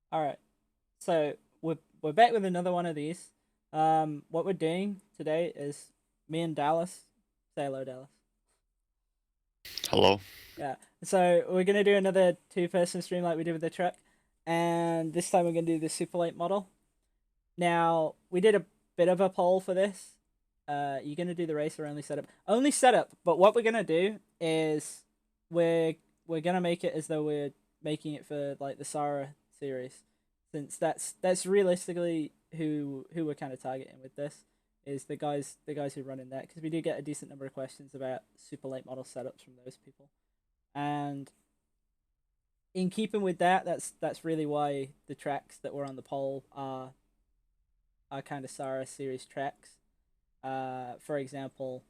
All right. So we're back with another one of these. What we're doing today is me and Dallas. Say hello, Dallas. Hello. Yeah. So we're gonna do another two-person stream like we did with the truck, and this time we're gonna do the Super Late model. Now we did a bit of a poll for this. You're gonna do the race or only setup? Only setup. But what we're gonna do is we're we're gonna make it as though we're making it for like the Sarah series, since that's realistically who we're kind of targeting with this is the guys who run in that, because we do get a decent number of questions about super late model setups from those people, and in keeping with that, that's really why the tracks that were on the poll are kind of Sarah series tracks. For example,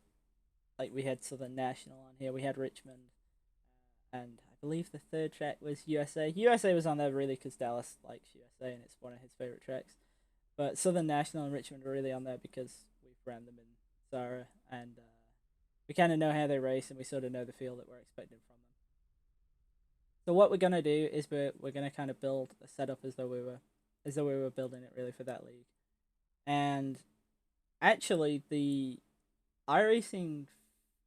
like we had Southern National on here, we had Richmond, and I believe the third track was USA. USA was on there really because Dallas likes USA and it's one of his favorite tracks. But Southern National and Richmond are really on there because we've ran them in Zara, and we kind of know how they race and we sort of know the feel that we're expecting from them. So what we're gonna do is we're gonna kind of build a setup as though we were building it really for that league. And actually, the iRacing,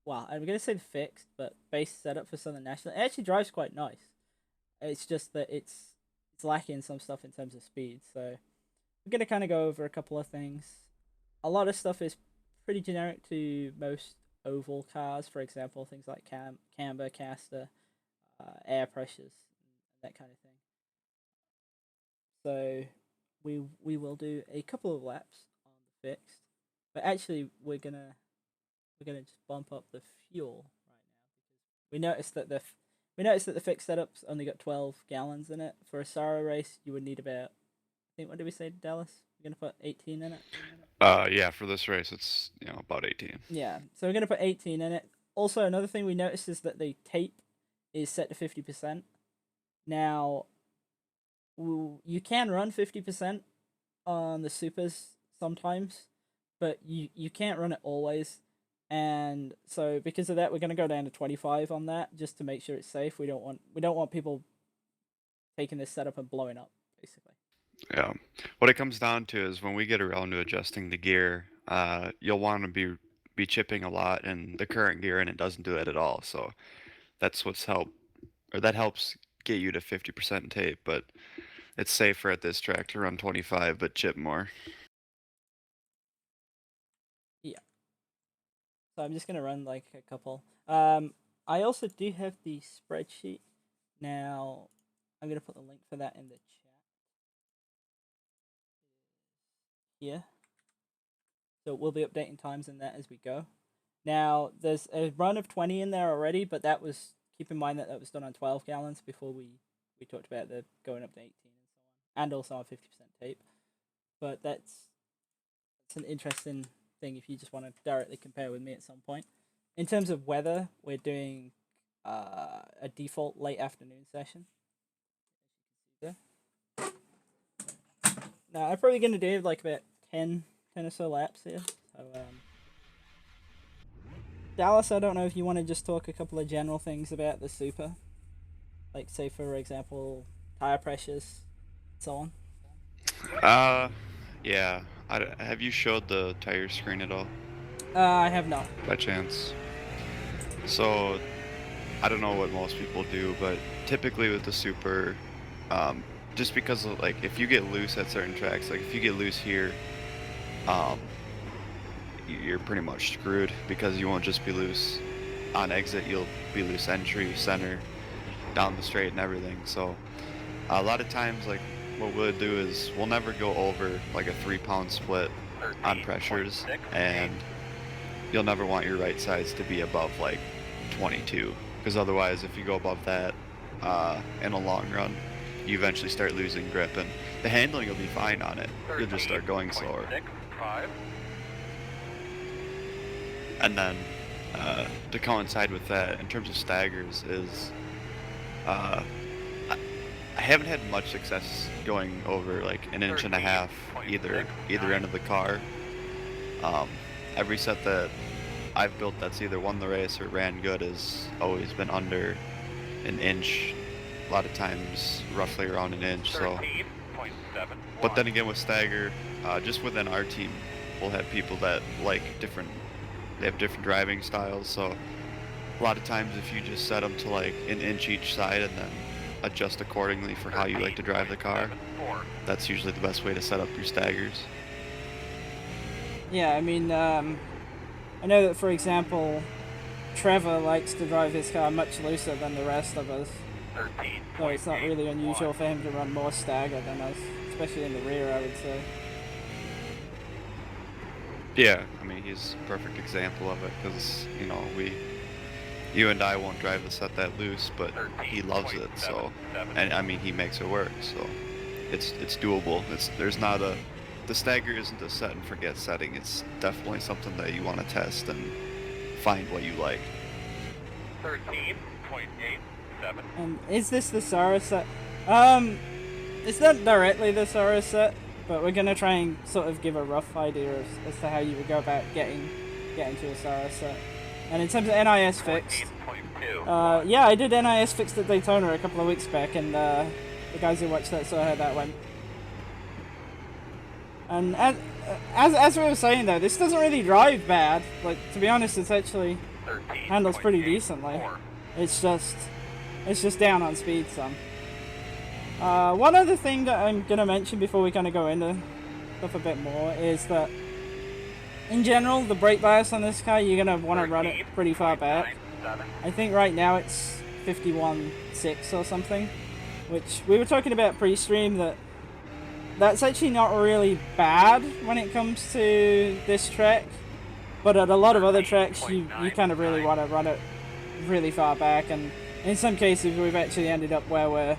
well, I'm gonna say the fixed, but base setup for Southern National, it actually drives quite nice. It's just that it's lacking some stuff in terms of speed. So we're gonna kind of go over a couple of things. A lot of stuff is pretty generic to most oval cars. For example, things like camber, caster, air pressures, and that kind of thing. So we will do a couple of laps on the fixed, but actually we're gonna just bump up the fuel right now. We noticed that the fixed setup's only got 12 gallons in it. For a Sara race, you would need about, I think, what did we say, Dallas? We're gonna put 18 in it. Yeah, for this race, it's about 18. Yeah, so we're gonna put 18 in it. Also, another thing we noticed is that the tape is set to 50%. Now, you can run 50% on the supers sometimes, but you can't run it always. And so because of that, we're gonna go down to 25 on that just to make sure it's safe. We don't want people taking this setup and blowing up, basically. Yeah. What it comes down to is when we get around to adjusting the gear, you'll want to be chipping a lot in the current gear, and it doesn't do it at all. So that's that helps get you to 50% tape, but it's safer at this track to run 25 but chip more. Yeah. So I'm just gonna run like a couple. I also do have the spreadsheet. Now I'm gonna put the link for that in the chat here. So we'll be updating times in that as we go. Now there's a run of 20 in there already, but that was, keep in mind that that was done on 12 gallons before we talked about the going up to 18 and so on, and also on 50% tape. But that's an interesting thing if you just want to directly compare with me at some point. In terms of weather, we're doing a default late afternoon session. Yeah. Now I'm probably gonna do like about 10 or so laps here. So Dallas, I don't know if you want to just talk a couple of general things about the super, like say for example, tire pressures, so on. Uh, yeah. Have you showed the tire screen at all, I have not. by chance? So I don't know what most people do, but typically with the super, um, just because of, like, if you get loose at certain tracks, like if you get loose here, um, you're pretty much screwed because you won't just be loose on exit, you'll be loose entry, center, down the straight and everything. So a lot of times, like, what we'll do is we'll never go over like a 3 pound split on pressures, and you'll never want your right sides to be above like 22, because otherwise if you go above that in a long run, you eventually start losing grip, and the handling will be fine on it, you'll just start going slower. And then to coincide with that, in terms of staggers, is uh, I haven't had much success going over like an inch and a half either end of the car. Um, every set that I've built that's either won the race or ran good has always been under an inch. A lot of times, roughly around an inch. So But then again with Stagger, just within our team, we'll have people that like they have different driving styles. So a lot of times if you just set them to like an inch each side and then adjust accordingly for how you like to drive the car, that's usually the best way to set up your staggers. Yeah, I mean, I know that, for example, Trevor likes to drive his car much looser than the rest of us. So it's not really unusual for him to run more stagger than us, especially in the rear, I would say. Yeah, I mean, he's a perfect example of it because, you and I won't drive the set that loose, but he loves it, so, and I mean, he makes it work, so it's doable. The stagger isn't a set and forget setting, it's definitely something that you want to test and find what you like. 13.87. And is this the Sara set? It's not directly the Sara set, but we're gonna try and sort of give a rough idea as to how you would go about getting to a Sara set. And in terms of NIS fixed, yeah, I did NIS fixed at Daytona a couple of weeks back, and the guys who watched that saw how that went. And as we were saying though, this doesn't really drive bad. Like, to be honest, it's actually handles pretty decently. It's just down on speed some. One other thing that I'm gonna mention before we kind of go into stuff a bit more is that in general, the brake bias on this car, you're gonna want to run it pretty far back. I think right now it's 51.6 or something, which we were talking about pre-stream that's actually not really bad when it comes to this track, but at a lot of other tracks you kind of really want to run it really far back, and in some cases we've actually ended up where we're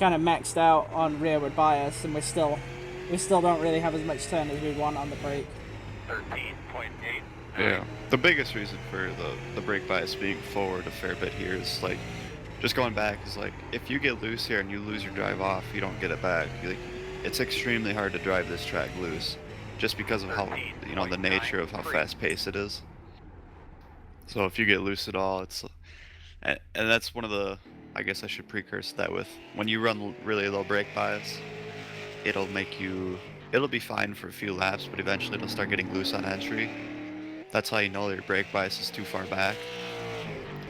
kind of maxed out on rearward bias, and we still don't really have as much turn as we want on the brake. 13.8. Yeah, the biggest reason for the brake bias being forward a fair bit here is like, just going back is like, if you get loose here and you lose your drive off, you don't get it back. It's extremely hard to drive this track loose, just because of how, the nature of how fast paced it is. So if you get loose at all, and that's one of the, I guess I should precurse that with, when you run really low brake bias, it'll be fine for a few laps, but eventually it'll start getting loose on entry. That's how you know your brake bias is too far back.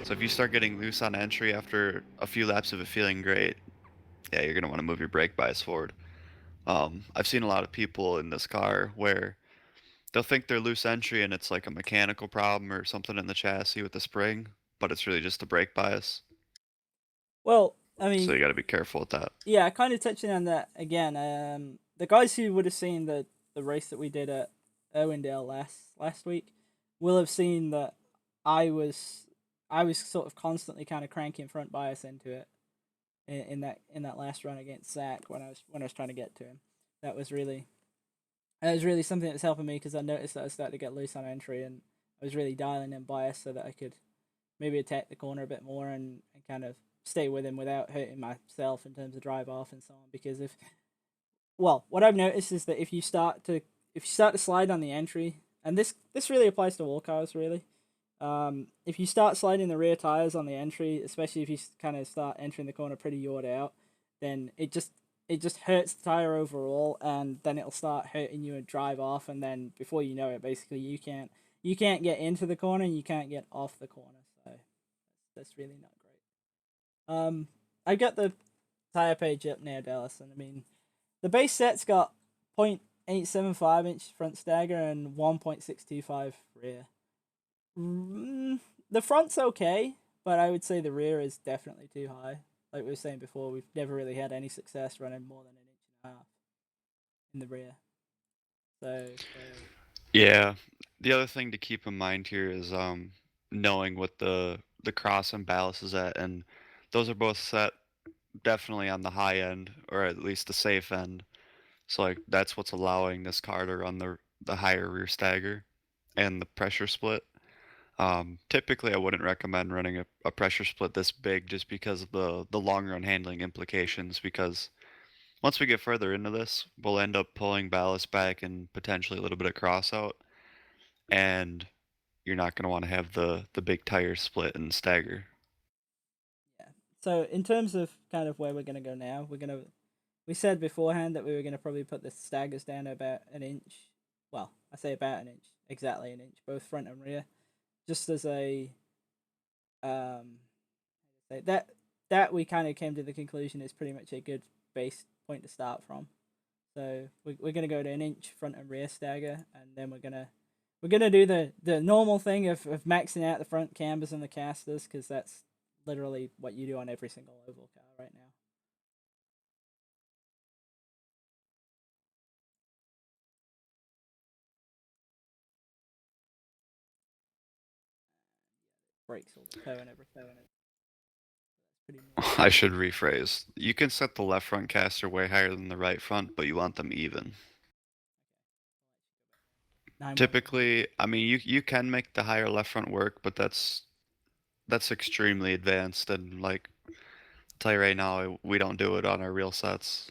So if you start getting loose on entry after a few laps of it feeling great, yeah, you're gonna want to move your brake bias forward. I've seen a lot of people in this car where they'll think they're loose entry and it's like a mechanical problem or something in the chassis with the spring, but it's really just a brake bias. Well, I mean, So you got to be careful with that. yeah, kind of touching on that again. The guys who would have seen the race that we did at Irwindale last week will have seen that I was sort of constantly kind of cranking front bias into it in that last run against Zach when I was trying to get to him. That was really something that was helping me, because I noticed that I was starting to get loose on entry, and I was really dialing in bias so that I could maybe attack the corner a bit more and kind of stay with him without hurting myself in terms of drive off and so on. Because what I've noticed is that if you start to slide on the entry, and this really applies to all cars really. If you start sliding the rear tires on the entry, especially if you kind of start entering the corner pretty yawed out, then it just hurts the tire overall, and then it'll start hurting you and drive off, and then before you know it, basically you can't get into the corner and you can't get off the corner. So that's really not great. I got the tire page up now, Dallas, and I mean, the base set's got 0.875 inch front stagger and 1.625 rear. The front's okay, but I would say the rear is definitely too high. Like we were saying before, we've never really had any success running more than 1.5 inches in the rear. So Yeah. The other thing to keep in mind here is knowing what the cross and ballast is at, and those are both set definitely on the high end, or at least the safe end. So like that's what's allowing this car to run the higher rear stagger and the pressure split. Typically I wouldn't recommend running a pressure split this big just because of the long run handling implications, because once we get further into this, we'll end up pulling ballast back and potentially a little bit of cross out, and you're not going to want to have the big tire split and stagger. yeah. So in terms of kind of where we're gonna go now, we said beforehand that we were going to probably put the Staggers down about an inch. Well, I say about an inch, exactly an inch, both front and rear, just as a that we kind of came to the conclusion is pretty much a good base point to start from. So we're gonna go to an inch front and rear stagger, and then we're gonna do the normal thing of maxing out the front cambers and the casters, because that's literally what you do on every single oval car right now. Brakes all the toe and everything. I should rephrase. You can set the left front caster way higher than the right front, but you want them even. Typically, I mean, you can make the higher left front work, but that's extremely advanced, and like, I'll tell you right now, we don't do it on our real sets.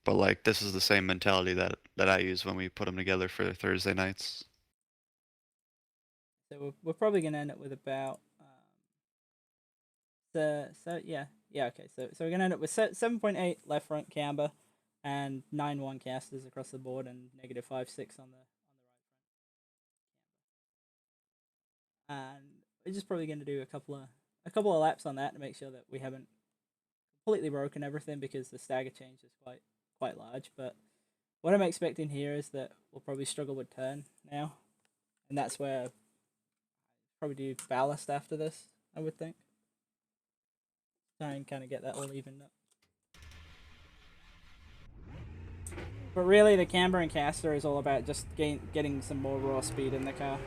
But like, this is the same mentality that I use when we put them together for Thursday nights. So we're probably gonna end up with about okay. So we're gonna end up with 7.8 left front camber, and 9.1 casters across the board, and -5.6 on the right front camber. And we're just probably gonna do a couple of laps on that to make sure that we haven't completely broken everything, because the stagger change is quite large. But what I'm expecting here is that we'll probably struggle with turn now, and that's where I'll probably do ballast after this, I would think. Try and kind of get that all evened up. But really, the camber and caster is all about just getting some more raw speed in the car,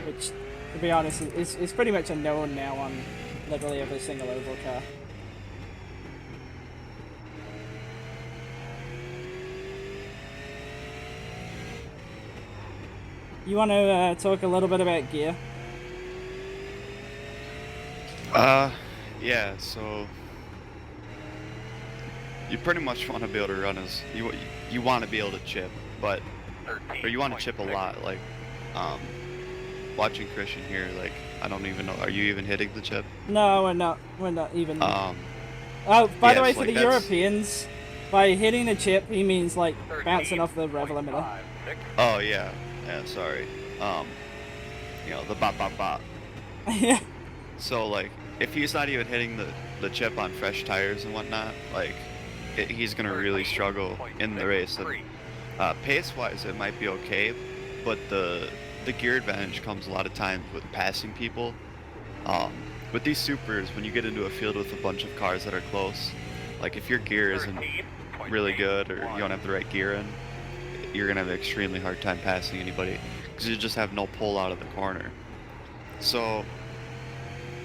which, to be honest, is pretty much a known now on literally every single oval car. You want to talk a little bit about gear? Yeah, so you pretty much want to be able to run as you want to be able to chip, but or you want to chip a lot. Like, watching Christian here, like, I don't even know. Are you even hitting the chip? No, we're not. We're not even. Oh, by the way, for the Europeans, by hitting the chip, he means like bouncing off the rev limiter. Oh yeah, sorry. You know, the bop bop bop. Yeah. So like, if he's not even hitting the chip on fresh tires and whatnot, like, he's gonna really struggle in the race. And pace-wise, it might be okay, but the gear advantage comes a lot of times with passing people. With these supers, when you get into a field with a bunch of cars that are close, like, if your gear isn't really good or you don't have the right gear in, you're gonna have an extremely hard time passing anybody, because you just have no pull out of the corner. So,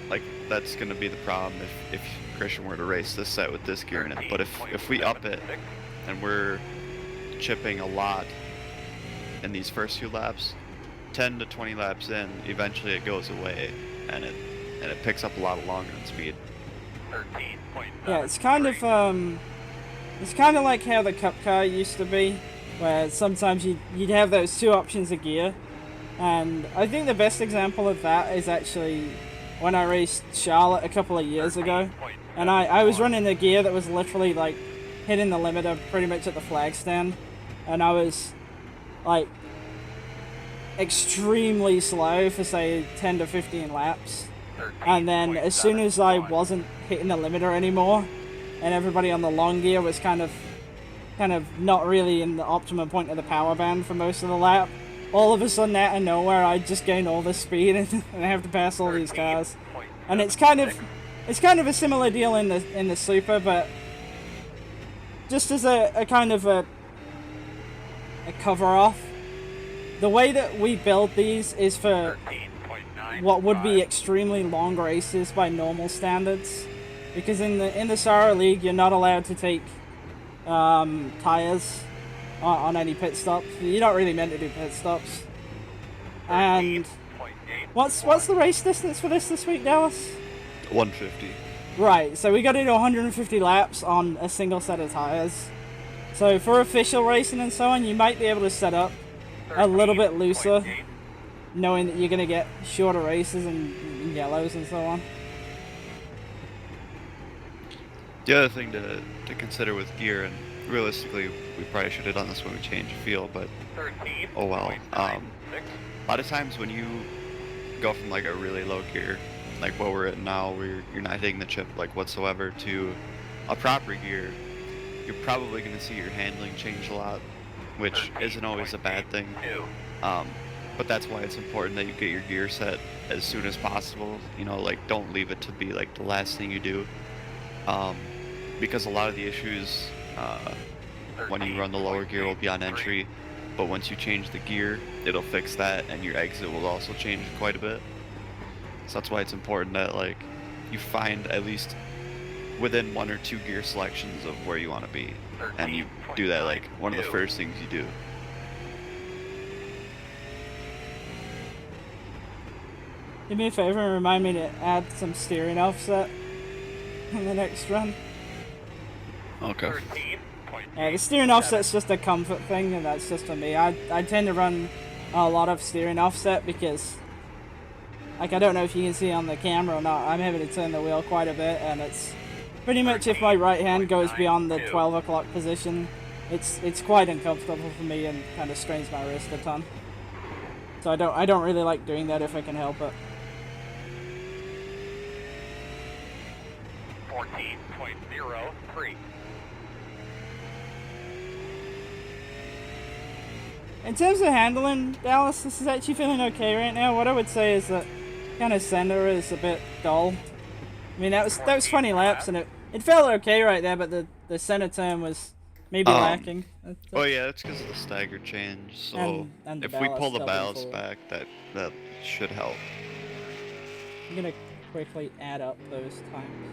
like, that's gonna be the problem if Christian were to race this set with this gear in it. But if we up it and we're chipping a lot in these first few laps, 10 to 20 laps in, eventually it goes away, and it picks up a lot of long run speed. Yeah, it's kind of like how the Cup car used to be, where sometimes you'd have those two options of gear, and I think the best example of that is actually when I raced Charlotte a couple of years ago, and I was running a gear that was literally like hitting the limiter pretty much at the flag stand, and I was like extremely slow for say 10 to 15 laps, and then as soon as I wasn't hitting the limiter anymore and everybody on the long gear was kind of not really in the optimum point of the power band for most of the lap, all of a sudden out of nowhere I just gain all this speed and I have to pass all these cars. And it's kind of a similar deal in the Super, but just as a kind of a cover off, the way that we build these is for what would be extremely long races by normal standards, because in the Sara League you're not allowed to take tires on any pit stops. You're not really meant to do pit stops. And what's the race distance for this week, Dallas? 150. Right, so we got to do 150 laps on a single set of tires. So for official racing and so on, you might be able to set up a little bit looser, knowing that you're going to get shorter races and yellows and so on. The other thing to consider with gear, and realistically, we probably should have done this when we changed feel, but 13. oh well. A lot of times when you go from like a really low gear, like what we're at now, where you're not hitting the chip like whatsoever, to a proper gear, you're probably going to see your handling change a lot, which isn't always a bad thing. But that's why it's important that you get your gear set as soon as possible. You know, like don't leave it to be like the last thing you do, because a lot of the issues when you run the lower gear will be on entry, but once you change the gear, it'll fix that, and your exit will also change quite a bit. So that's why it's important that like you find at least within 1 or 2 gear selections of where you want to be, and you do that like one of the first things you do. Do me a favor and remind me to add some steering offset in the next run. Okay. Yeah, the steering offset's just a comfort thing, and that's just for me. I tend to run a lot of steering offset because, like, I don't know if you can see on the camera or not, I'm having to turn the wheel quite a bit, and it's pretty much if my right hand goes beyond the 12 o'clock position, it's quite uncomfortable for me and kind of strains my wrist a ton. So I don't really like doing that if I can help it. 14.03. In terms of handling, Dallas, this is actually feeling okay right now. What I would say is that kind of center is a bit dull. I mean, that was 20 laps, and it felt okay right there, but the center turn was maybe lacking. Oh yeah, that's because of the stagger change. So and the if we pull ballast the double ballast forward. back, that should help. I'm gonna quickly add up those times.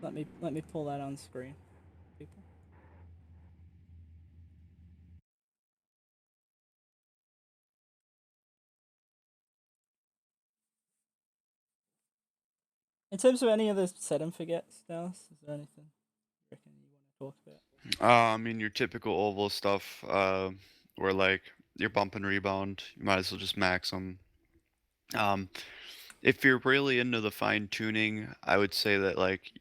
Let me pull that on screen, people. In terms of any of the set and forgets, Dallas, is there anything you reckon you want to talk about? I mean your typical oval stuff, where like your bump and rebound, you might as well just max them. Um, if you're really into the fine tuning, I would say that like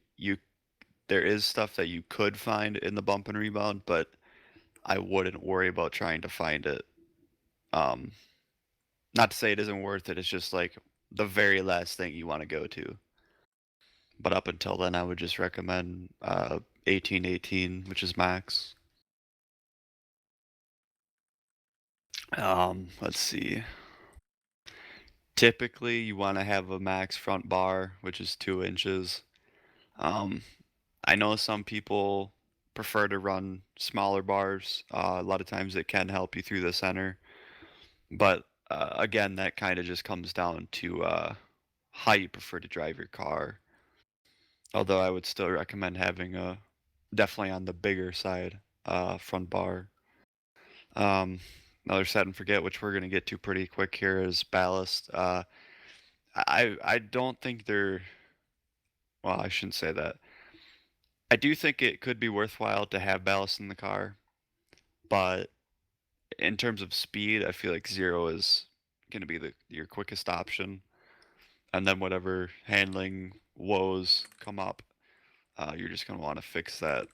there is stuff that you could find in the bump and rebound, but I wouldn't worry about trying to find it. Um, Not to say it isn't worth it. It's just like the very last thing you want to go to. But up until then, I would just recommend 1818, which is max. Let's see. Typically, you want to have a max front bar, which is 2 inches. Um, I know some people prefer to run smaller bars. A lot of times it can help you through the center. But again, that kind of just comes down to how you prefer to drive your car. Although I would still recommend having a definitely on the bigger side front bar. Um, Another set and forget, which we're gonna get to pretty quick here, is ballast. I don't think they're well. I shouldn't say that. I do think it could be worthwhile to have ballast in the car, but in terms of speed, I feel like zero is gonna be your quickest option, and then whatever handling woes come up, you're just gonna want to fix that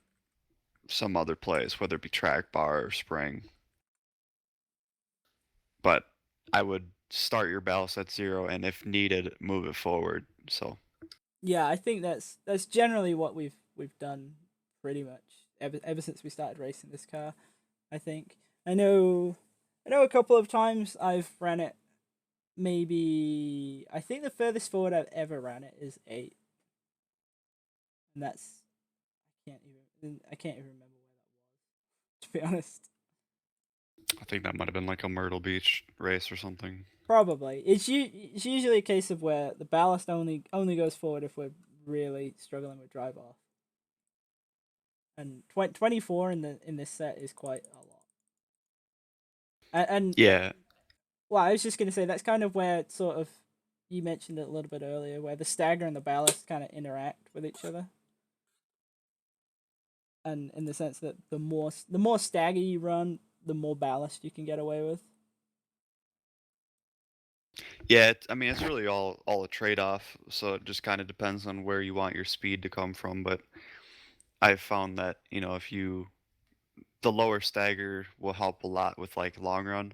some other place, whether it be track bar or spring. But I would start your ballast at zero, and if needed, move it forward. So Yeah, I think that's generally what we've done pretty much ever since we started racing this car. I think I know a couple of times I've ran it. Maybe I think the furthest forward I've ever ran it is 8, and that's I can't even remember where that was, to be honest. I think that might have been like a Myrtle Beach race or something. Probably it's usually a case of where the ballast only goes forward if we're really struggling with drive off. And 24 in this set is quite a lot. And Yeah, well, I was just gonna say that's kind of where it's sort of you mentioned it a little bit earlier, where the stagger and the ballast kind of interact with each other, and in the sense that the more stagger you run, the more ballast you can get away with. Yeah, I mean, it's really all a trade-off, so it just kind of depends on where you want your speed to come from. But I've found that, if the lower stagger will help a lot with like long run.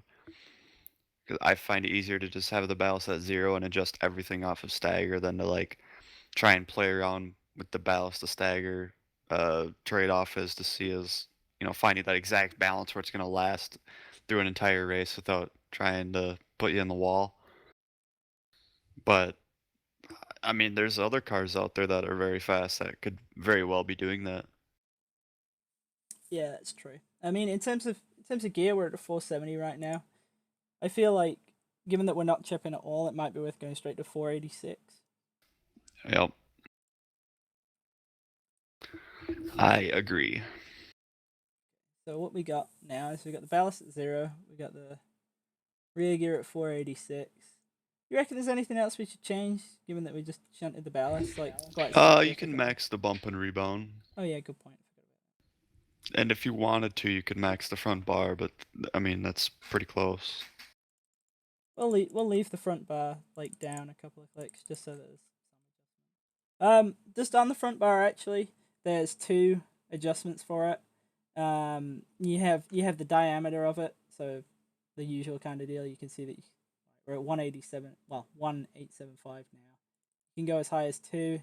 'Cause I find it easier to just have the ballast at 0 and adjust everything off of stagger than to like try and play around with the ballast to stagger trade-off is to see is, finding that exact balance where it's gonna last through an entire race without trying to put you in the wall. But I mean, there's other cars out there that are very fast that could very well be doing that. Yeah, that's true. I mean, in terms of gear, we're at a 470 right now. I feel like, given that we're not chipping at all, it might be worth going straight to 486. Yep, I agree. So what we got now is we got the ballast at 0. We got the rear gear at 486. You reckon there's anything else we should change, given that we just shunted the ballast? Like, quite You can significantly? max the bump and rebound, Oh yeah, good point. and if you wanted to, you could max the front bar, but I mean that's pretty close. We'll leave the front bar like down a couple of clicks just so there's just on the front bar actually. There's two adjustments for it. You have the diameter of it, so the usual kind of deal. You can see that we're at 187. Well, 1875 now. You can go as high as 2.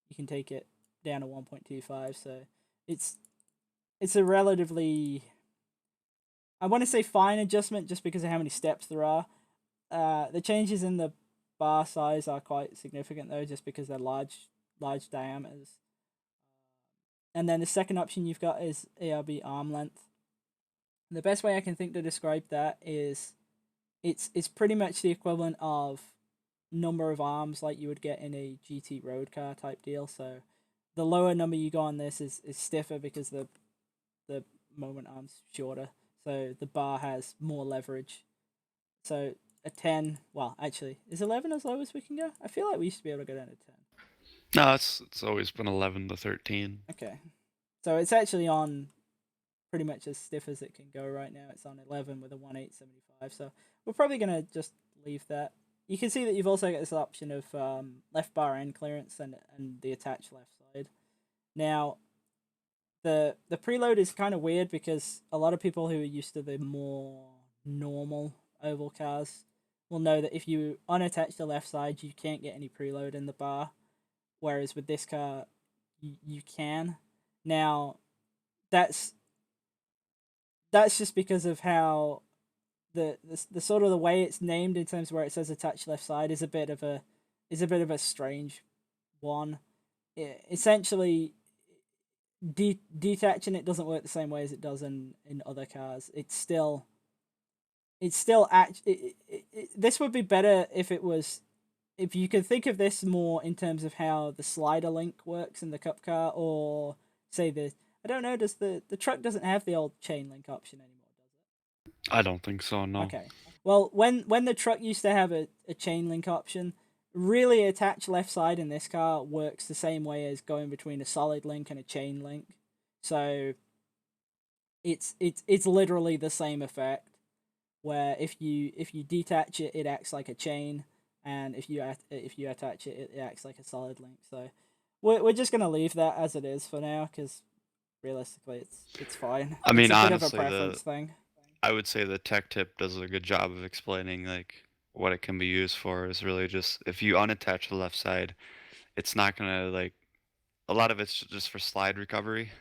You can take it down to 1.25. So it's it's a relatively, I want to say, fine adjustment just because of how many steps there are. The changes in the bar size are quite significant though, just because they're large diameters. And then the second option you've got is ARB arm length. The best way I can think to describe that is it's pretty much the equivalent of number of arms like you would get in a GT road car type deal. So the lower number you go on this is stiffer because the moment arm's shorter. So the bar has more leverage. So a 10, well, actually, is 11 as low as we can go? I feel like we used to be able to go down to 10. No, it's always been 11 to 13. Okay. So it's actually on pretty much as stiff as it can go right now. It's on 11 with a 1875. So we're probably going to just leave that. You can see that you've also got this option of left bar end clearance and the attached left side. Now, the preload is kind of weird because a lot of people who are used to the more normal oval cars will know that if you unattach the left side, you can't get any preload in the bar. Whereas with this car, you can. Now, that's just because of how the sort of the way it's named in terms of where it says attached left side is a bit of a strange one. Essentially, detaching it doesn't work the same way as it does in other cars. This would be better if it was, if you could think of this more in terms of how the slider link works in the cup car, or say I don't know, does the truck doesn't have the old chain link option anymore, does it? I don't think so, no. Okay. Well, when the truck used to have a chain link option, really attached left side in this car works the same way as going between a solid link and a chain link. So it's literally the same effect, where if you detach it, it acts like a chain, and if you attach it, it acts like a solid link. So we're just gonna leave that as it is for now, because realistically, it's fine. I It's mean, a bit of a honestly, preference thing. I would say the tech tip does a good job of explaining like what it can be used for. Is really just if you unattach the left side, it's not gonna like a lot of it's just for slide recovery.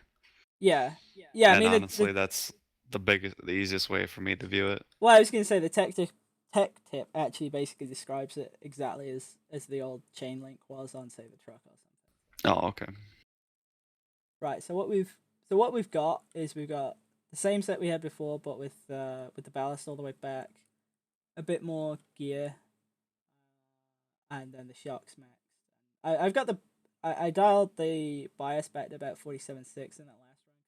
Yeah, yeah. I And mean, honestly, that's the easiest way for me to view it. well, I was gonna say the tech tip actually basically describes it exactly as the old chain link was on, say, the truck or something. Oh, okay. Right. So what we've got is we've got the same set we had before, but with the ballast all the way back, a bit more gear, and then the shocks maxed. I've got I dialed the bias back to about 47.6 in that last run.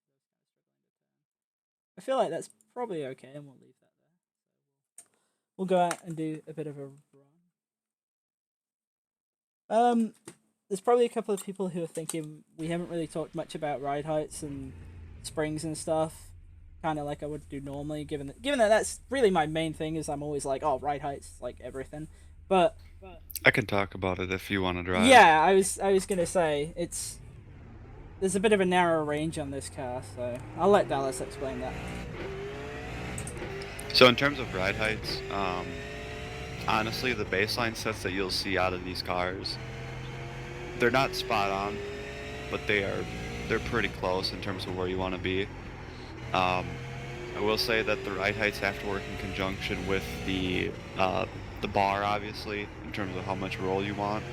I feel like that's probably okay, and we'll leave that there. We'll go out and do a bit of a run. There's probably a couple of people who are thinking we haven't really talked much about ride heights and springs and stuff. kind of like I would do normally. Given that that's really my main thing, is I'm always like, oh, ride height's like everything. But I can talk about it if you want to drive. yeah, I was gonna say there's a bit of a narrow range on this car, so I'll let Dallas explain that. So in terms of ride heights, honestly, the baseline sets that you'll see out of these cars, they're not spot on, but they're pretty close in terms of where you want to be. I will say that the ride heights have to work in conjunction with the bar, obviously, in terms of how much roll you want.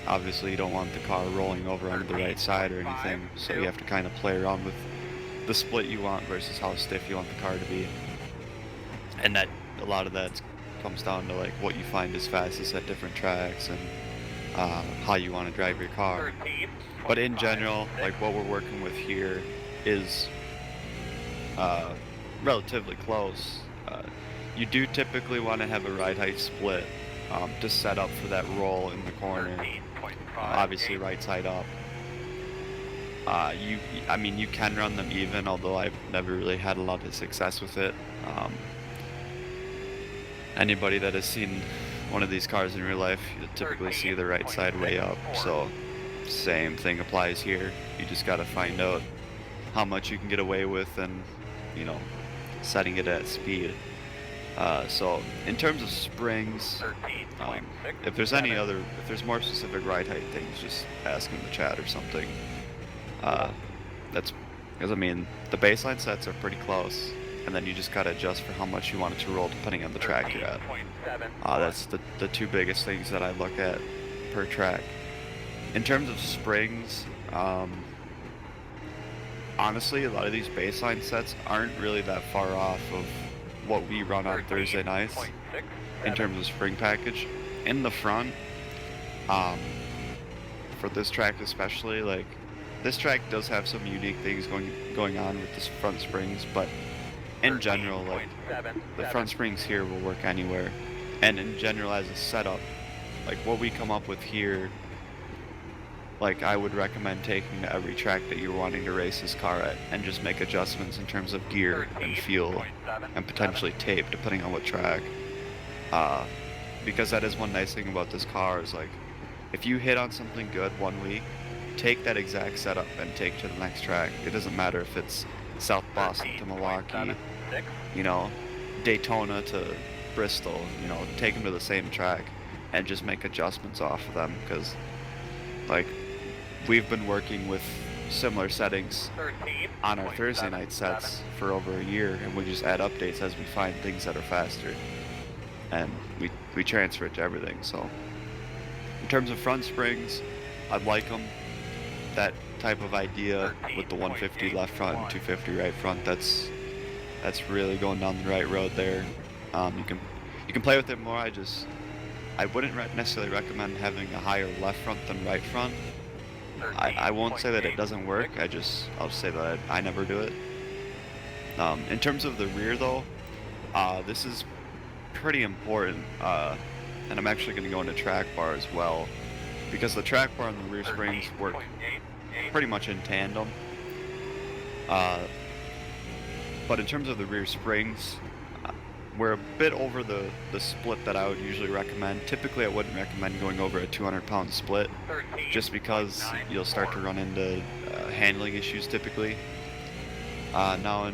Obviously, you don't want the car rolling over onto the right side or anything, so you have to kind of play around with the split you want versus how stiff you want the car to be. And that a lot of that comes down to like what you find is fastest at different tracks and how you want to drive your car. But in general, like what we're working with here is relatively close. You do typically want to have a ride height split to set up for that roll in the corner. Obviously right side up. I mean, you can run them even, although I've never really had a lot of success with it. Anybody that has seen one of these cars in real life, you typically see the right side way up, so same thing applies here. You just gotta find out how much you can get away with and, you know, setting it at speed. So in terms of springs, if there's more specific ride height things, just ask in the chat or something. That's because, I mean, the baseline sets are pretty close, and then you just gotta adjust for how much you want it to roll depending on the track you're at. That's the two biggest things that I look at per track. In terms of springs, honestly, a lot of these baseline sets aren't really that far off of what we run on Thursday nights in terms of spring package. In the front, for this track especially, like, this track does have some unique things going on with the front springs, but in general, like, the front springs here will work anywhere. And in general, as a setup, like what we come up with here, like, I would recommend taking to every track that you're wanting to race this car at and just make adjustments in terms of gear and fuel and potentially tape depending on what track. Because that is one nice thing about this car is, like, if you hit on something good one week, take that exact setup and take it to the next track. It doesn't matter if it's South Boston to Milwaukee, you know, Daytona to Bristol, you know, take them to the same track and just make adjustments off of them, because, like, we've been working with similar settings on our Thursday night sets for over a year, and we just add updates as we find things that are faster, and we transfer it to everything. So in terms of front springs, I'd like them. That type of idea with the 150 left front and 250 right front, that's really going down the right road there. You can play with it more. I wouldn't necessarily recommend having a higher left front than right front. I won't say that it doesn't work. I'll say that I never do it. In terms of the rear though, this is pretty important, and I'm actually going to go into track bar as well, because the track bar and the rear springs work pretty much in tandem. But in terms of the rear springs, we're a bit over the split that I would usually recommend. Typically I wouldn't recommend going over a 200-pound split, just because you'll start to run into handling issues typically. Now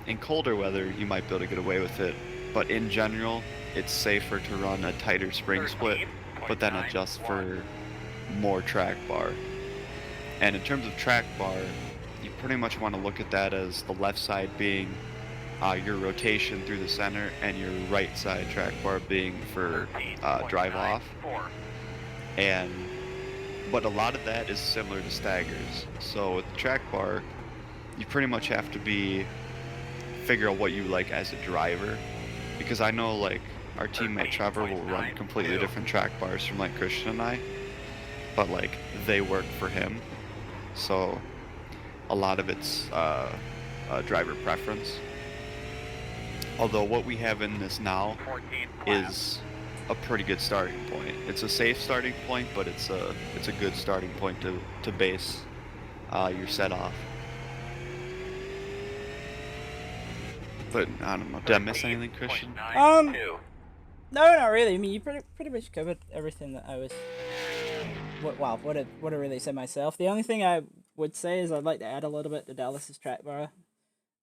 in colder weather you might be able to get away with it, but in general it's safer to run a tighter spring split, but then adjust for more track bar. And in terms of track bar, you pretty much want to look at that as the left side being your rotation through the center, and your right side track bar being for drive off. But a lot of that is similar to Staggers. So with the track bar, you pretty much have to figure out what you like as a driver, because I know, like, our teammate Trevor will run completely different track bars from, like, Christian and I, but, like, they work for him. So a lot of it's driver preference. Although what we have in this now is a pretty good starting point. It's a safe starting point, but it's a good starting point to base your set off. But I don't know. Did I miss anything, Christian? 13.92. No, not really. I mean, you pretty much covered everything that I was. What I really said myself. The only thing I would say is I'd like to add a little bit to Dallas's track bar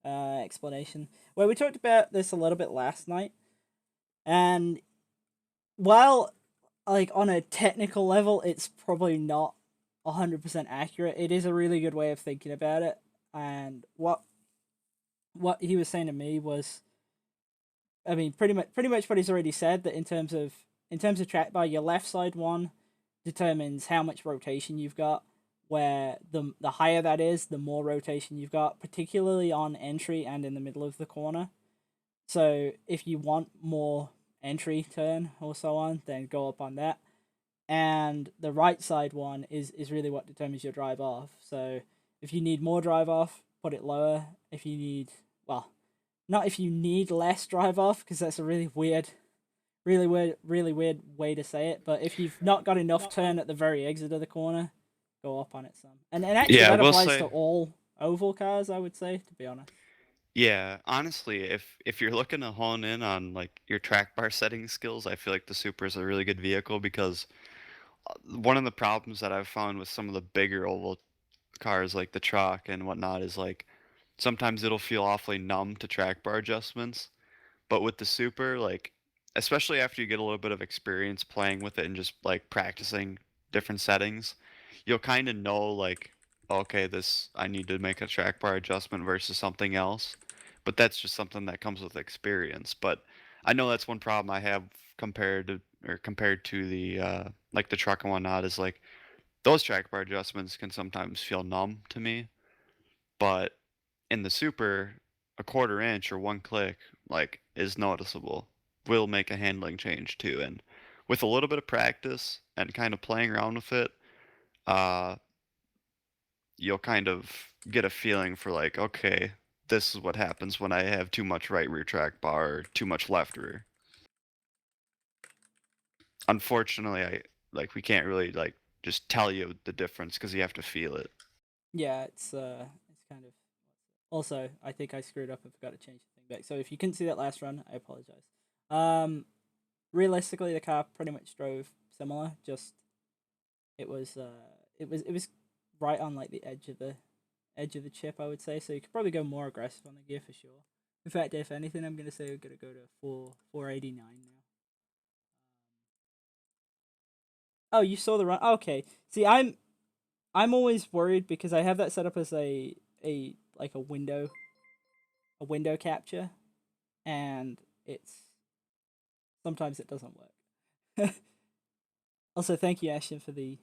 explanation. Well, we talked about this a little bit last night, and while like on a technical level, it's probably not 100% accurate. It is a really good way of thinking about it, and what he was saying to me was, I mean, pretty much what he's already said, that in terms of track bar, your left side one determines how much rotation you've got, where the higher that is, the more rotation you've got, particularly on entry and in the middle of the corner. So if you want more entry turn or so on, then go up on that. And the right side one is really what determines your drive off. So if you need more drive off, put it lower. If you need, well, not if you need less drive off, because that's a really weird way to say it. But if you've not got enough turn at the very exit of the corner, go up on it some. And actually Yeah, that we'll applies say. to all oval cars, I would say, to be honest. Yeah, honestly, if you're looking to hone in on like your track bar setting skills, I feel like the Super is a really good vehicle because one of the problems that I've found with some of the bigger oval cars like the truck and whatnot is like sometimes it'll feel awfully numb to track bar adjustments. But with the Super, like especially after you get a little bit of experience playing with it and just like practicing different settings, you'll kind of know like, okay, this I need to make a track bar adjustment versus something else. But that's just something that comes with experience. But I know that's one problem I have compared to the like the truck and whatnot is like those track bar adjustments can sometimes feel numb to me. But in the Super, a quarter inch or one click like is noticeable. Will make a handling change too, and with a little bit of practice and kind of playing around with it, uh, you'll kind of get a feeling for like, okay, this is what happens when I have too much right rear track bar or too much left rear. Unfortunately, I like we can't really like just tell you the difference because you have to feel it. Yeah, it's kind of. Also, I think I screwed up and forgot to change the thing back. So if you couldn't see that last run, I apologize. Realistically, the car pretty much drove similar. Just it was right on like the edge of the chip, I would say. So you could probably go more aggressive on the gear for sure. In fact, if anything, I'm gonna say we're gonna go to 489 now. Oh, you saw the run. Okay. See, I'm always worried because I have that set up as a like a window capture, and it's sometimes it doesn't work. Also, thank you, Ashton, for the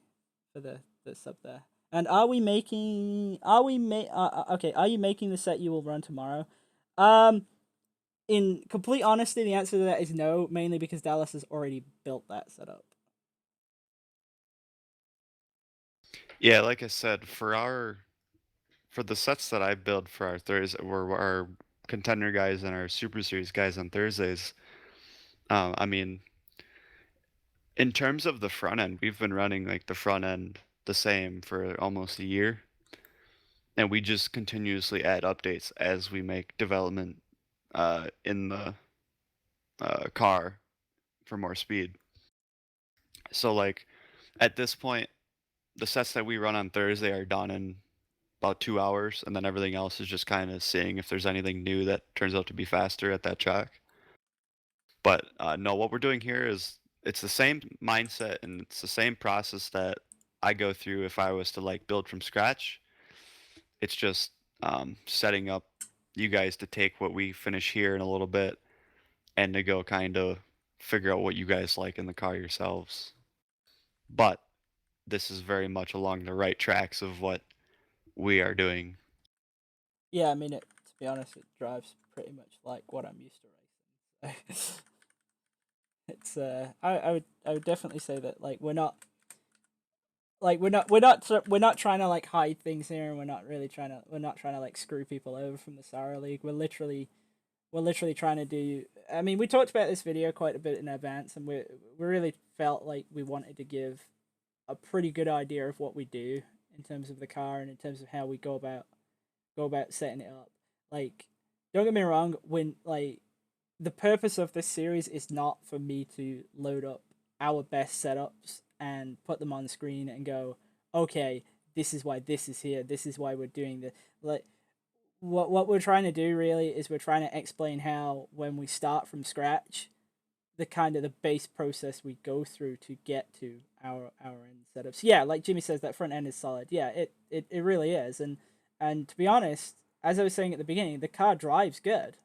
sub there. And are we making? Are we okay? Are you making the set you will run tomorrow? In complete honesty, the answer to that is no. Mainly because Dallas has already built that setup. Yeah, like I said, for the sets that I build for our Thursday, or our contender guys and our Super Series guys on Thursdays, I mean, in terms of the front end, we've been running like the front end the same for almost a year, and we just continuously add updates as we make development in the car for more speed. So like at this point, the sets that we run on Thursday are done in about 2 hours, and then everything else is just kind of seeing if there's anything new that turns out to be faster at that track. But no, what we're doing here is it's the same mindset and it's the same process that I go through if I was to like build from scratch. It's just setting up you guys to take what we finish here in a little bit and to go kind of figure out what you guys like in the car yourselves. But this is very much along the right tracks of what we are doing. Yeah, I mean, to be honest, it drives pretty much like what I'm used to racing. It's I would definitely say that like we're not trying to like hide things here, and we're not trying to like screw people over from the Sarah League. We're literally trying to do. I mean, we talked about this video quite a bit in advance, and we really felt like we wanted to give a pretty good idea of what we do in terms of the car and in terms of how we go about setting it up. Like don't get me wrong, when the purpose of this series is not for me to load up our best setups and put them on screen and go, okay, this is why this is here, this is why we're doing this. Like, what we're trying to do really is we're trying to explain how when we start from scratch, the kind of the base process we go through to get to our end setups. Yeah, like Jimmy says, that front end is solid. Yeah, it really is. And to be honest, as I was saying at the beginning, the car drives good.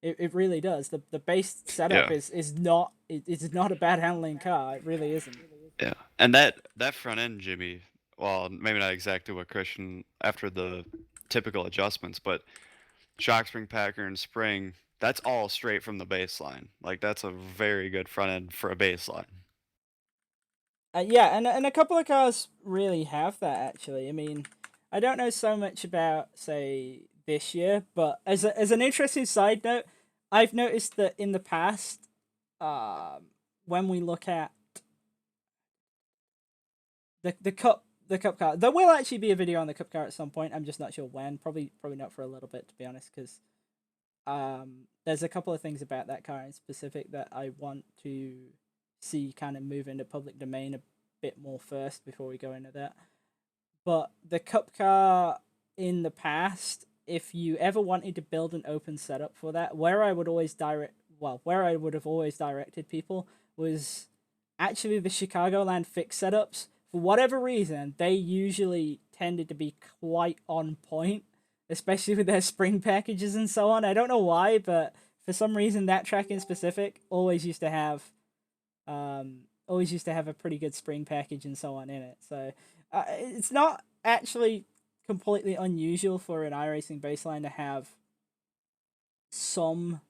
It really does. The base setup Yeah. is not it's not a bad handling car. It really isn't. Yeah, and that front end, Jimmy. Well, maybe not exactly what Christian after the typical adjustments, but shock spring packer and spring. That's all straight from the baseline. Like that's a very good front end for a baseline. Yeah, and a couple of cars really have that actually. I mean, I don't know so much about say this year, but as an interesting side note, I've noticed that in the past, when we look at the cup car, there will actually be a video on the cup car at some point. I'm just not sure when. Probably not for a little bit, to be honest, because there's a couple of things about that car in specific that I want to see kind of move into public domain a bit more first before we go into that. But the cup car in the past, if you ever wanted to build an open setup for that, where I would have always directed people was actually the Chicagoland fixed setups. For whatever reason, they usually tended to be quite on point, especially with their spring packages and so on. I don't know why, but for some reason that track in specific always used to have a pretty good spring package and so on in it. So it's not actually completely unusual for an iRacing baseline to have some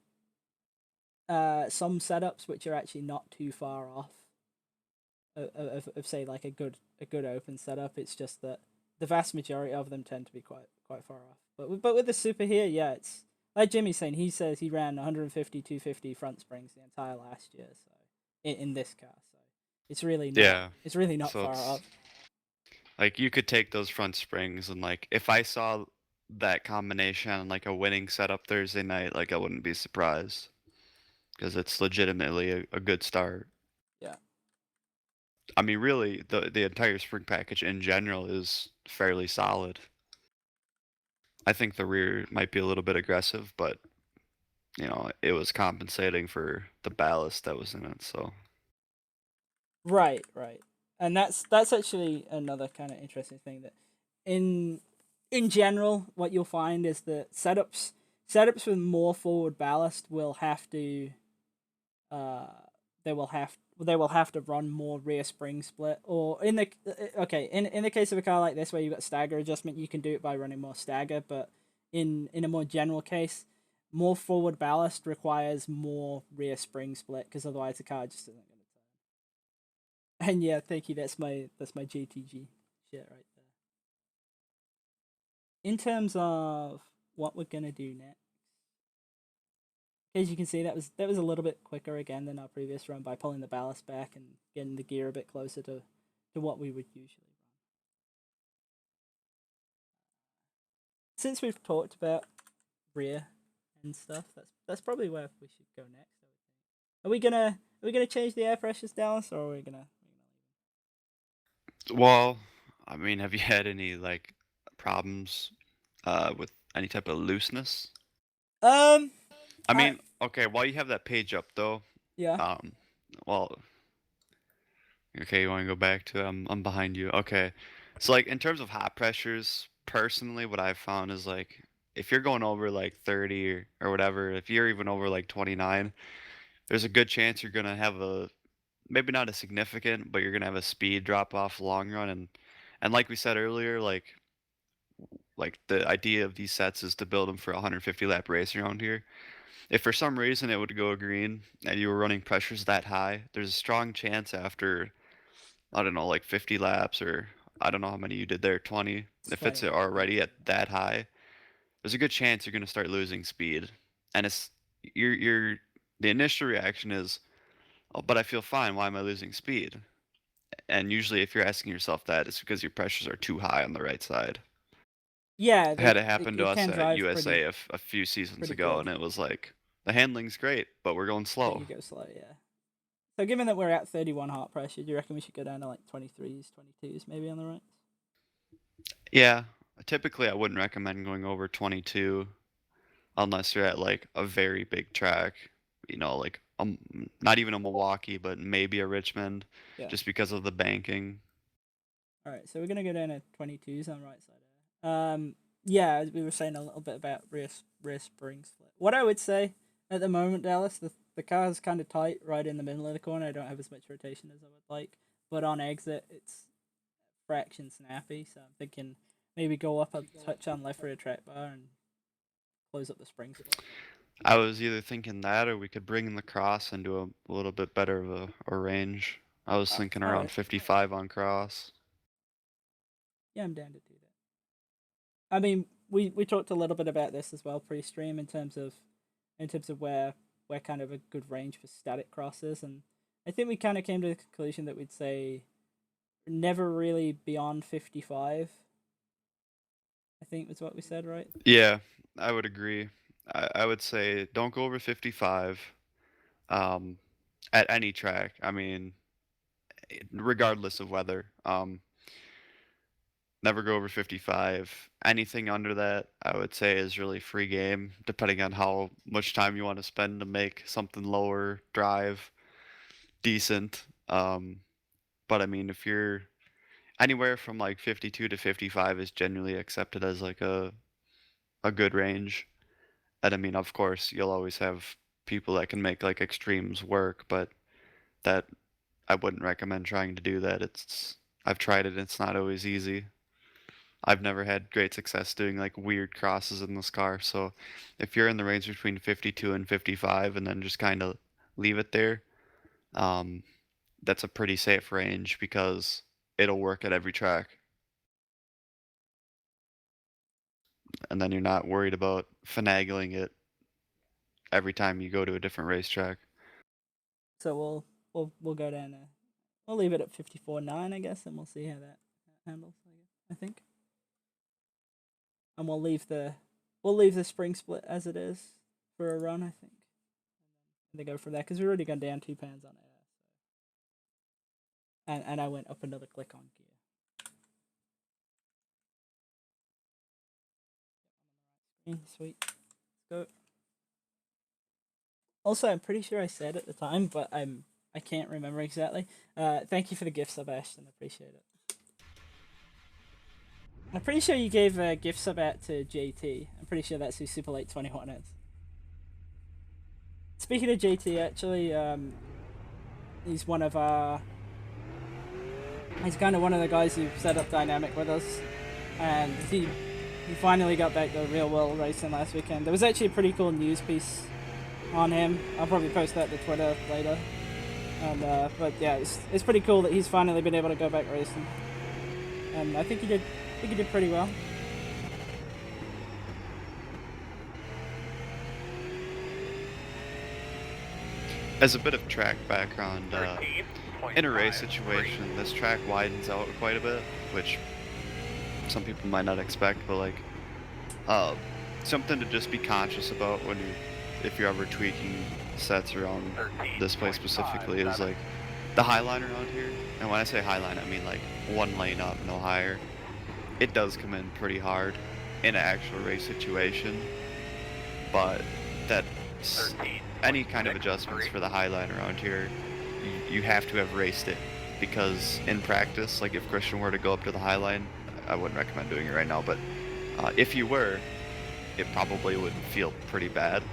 some setups which are actually not too far off of say like a good open setup. It's just that the vast majority of them tend to be quite far off. But with the Super here, yeah, it's like Jimmy's saying. He says he ran 150, 250 front springs the entire last year. So in this car, so it's really not. Yeah. It's really not So far it's off. like you could take those front springs and like if I saw that combination on like a winning setup Thursday night, like I wouldn't be surprised because it's legitimately a good start. Yeah. I mean, really, the entire spring package in general is fairly solid. I think the rear might be a little bit aggressive, but you know, it was compensating for the ballast that was in it. So Right. Right. And that's actually another kind of interesting thing that in in general, what you'll find is that setups with more forward ballast will have to uh they will have to run more rear spring split, or in the okay in the case of a car like this where you've got stagger adjustment, you can do it by running more stagger, but in a more general case, more forward ballast requires more rear spring split because otherwise the car just isn't going to turn. And yeah, thank you. That's my JTG shit right there. In terms of what we're gonna do next, as you can see, that was a little bit quicker again than our previous run by pulling the ballast back and getting the gear a bit closer to what we would usually run. Since we've talked about rear and stuff, that's probably where we should go next. I would think. Are we gonna change the air pressures, Dallas, or are we gonna? well, I mean, have you had any like problems with any type of looseness? Um, I I mean, okay, while you have that page up though, yeah. um, well, okay, you want to go back to I'm behind you. Okay, so like in terms of hot pressures, personally, what I've found is like if you're going over like 30 or whatever, if you're even over like 29, there's a good chance you're gonna have a maybe not a significant, but you're gonna have a speed drop off long run, and like we said earlier, like the idea of these sets is to build them for a 150 lap race around here. If for some reason it would go green and you were running pressures that high, there's a strong chance after I don't know like 50 laps or I don't know how many you did there, 20. It's If it's 20. Yeah, already at that high, there's a good chance you're gonna start losing speed, and it's you're the initial reaction is, oh, but I feel fine. Why am I losing speed? And usually, if you're asking yourself that, it's because your pressures are too high on the right side. Yeah, I had it happen to it us can at drive USA a few seasons pretty ago, good. and it was like, the handling's great, but we're going But slow. you go slow, yeah. So given that we're at 31 heart pressure, do you reckon we should go down to like 23s, 22s maybe on the right? Yeah, typically I wouldn't recommend going over 22 unless you're at like a very big track, you know, like not even a Milwaukee, but maybe a Richmond, Yeah. just because of the banking. All right, so we're gonna go down to 22s on the right side there. Yeah, as we were saying a little bit about rear spring split. What I would say at the moment, Dallas, the car is kind of tight right in the middle of the corner. I don't have as much rotation as I would like, but on exit it's fraction snappy. So I'm thinking maybe go up a touch on left rear track bar and close up the spring split. I was either thinking that or we could bring in the cross and do a little bit better of a range. I was thinking around Alright. 55 on cross. Yeah, I'm down to do that. I mean, we talked a little bit about this as well pre-stream in terms of where kind of a good range for static crosses, and I think we kind of came to the conclusion that we'd say never really beyond 55. I think was what we said, right? Yeah, I would agree. I would say don't go over 55 um, at any track. I mean, regardless of weather. Never go over 55. Anything under that, I would say, is really free game, depending on how much time you want to spend to make something lower drive decent. But I mean, if you're anywhere from like 52 to 55 is generally accepted as like a good range. And I mean, of course, you'll always have people that can make like extremes work, but that I wouldn't recommend trying to do that. I've tried it, it's not always easy. I've never had great success doing like weird crosses in this car. So if you're in the range between 52 and 55 and then just kind of leave it there, um, that's a pretty safe range because it'll work at every track. And then you're not worried about finagling it every time you go to a different racetrack. So we'll go down there. We'll leave it at 54.9, I guess, and we'll see how that handles. I think, and we'll leave the spring split as it is for a run. I think, and then go from there because we've already gone down 2 pounds on air. So. And I went up another click on gear. Sweet. Let's go. Also, I'm pretty sure I said at the time, but I can't remember exactly. Thank you for the gift sub, Ashton. I appreciate it. I'm pretty sure you gave a gift sub out to JT. I'm pretty sure that's who Super Late 21 is. Speaking of JT, actually, he's one of our. He's kind of one of the guys who set up Dynamic with us, and he finally got back to real world racing last weekend. There was actually a pretty cool news piece on him. I'll probably post that to Twitter later. And but yeah, it's pretty cool that he's finally been able to go back racing. And I think he did pretty well. As a bit of track background, in a race situation, this track widens out quite a bit, which some people might not expect, but like something to just be conscious about if you're ever tweaking sets around this place specifically is like the high line around here. And when I say high line, I mean like one lane up, no higher. It does come in pretty hard in an actual race situation, but any kind of adjustments for the high line around here, you have to have raced it, because in practice, like if Christian were to go up to the high line, I wouldn't recommend doing it right now, but if you were, it probably would feel pretty bad.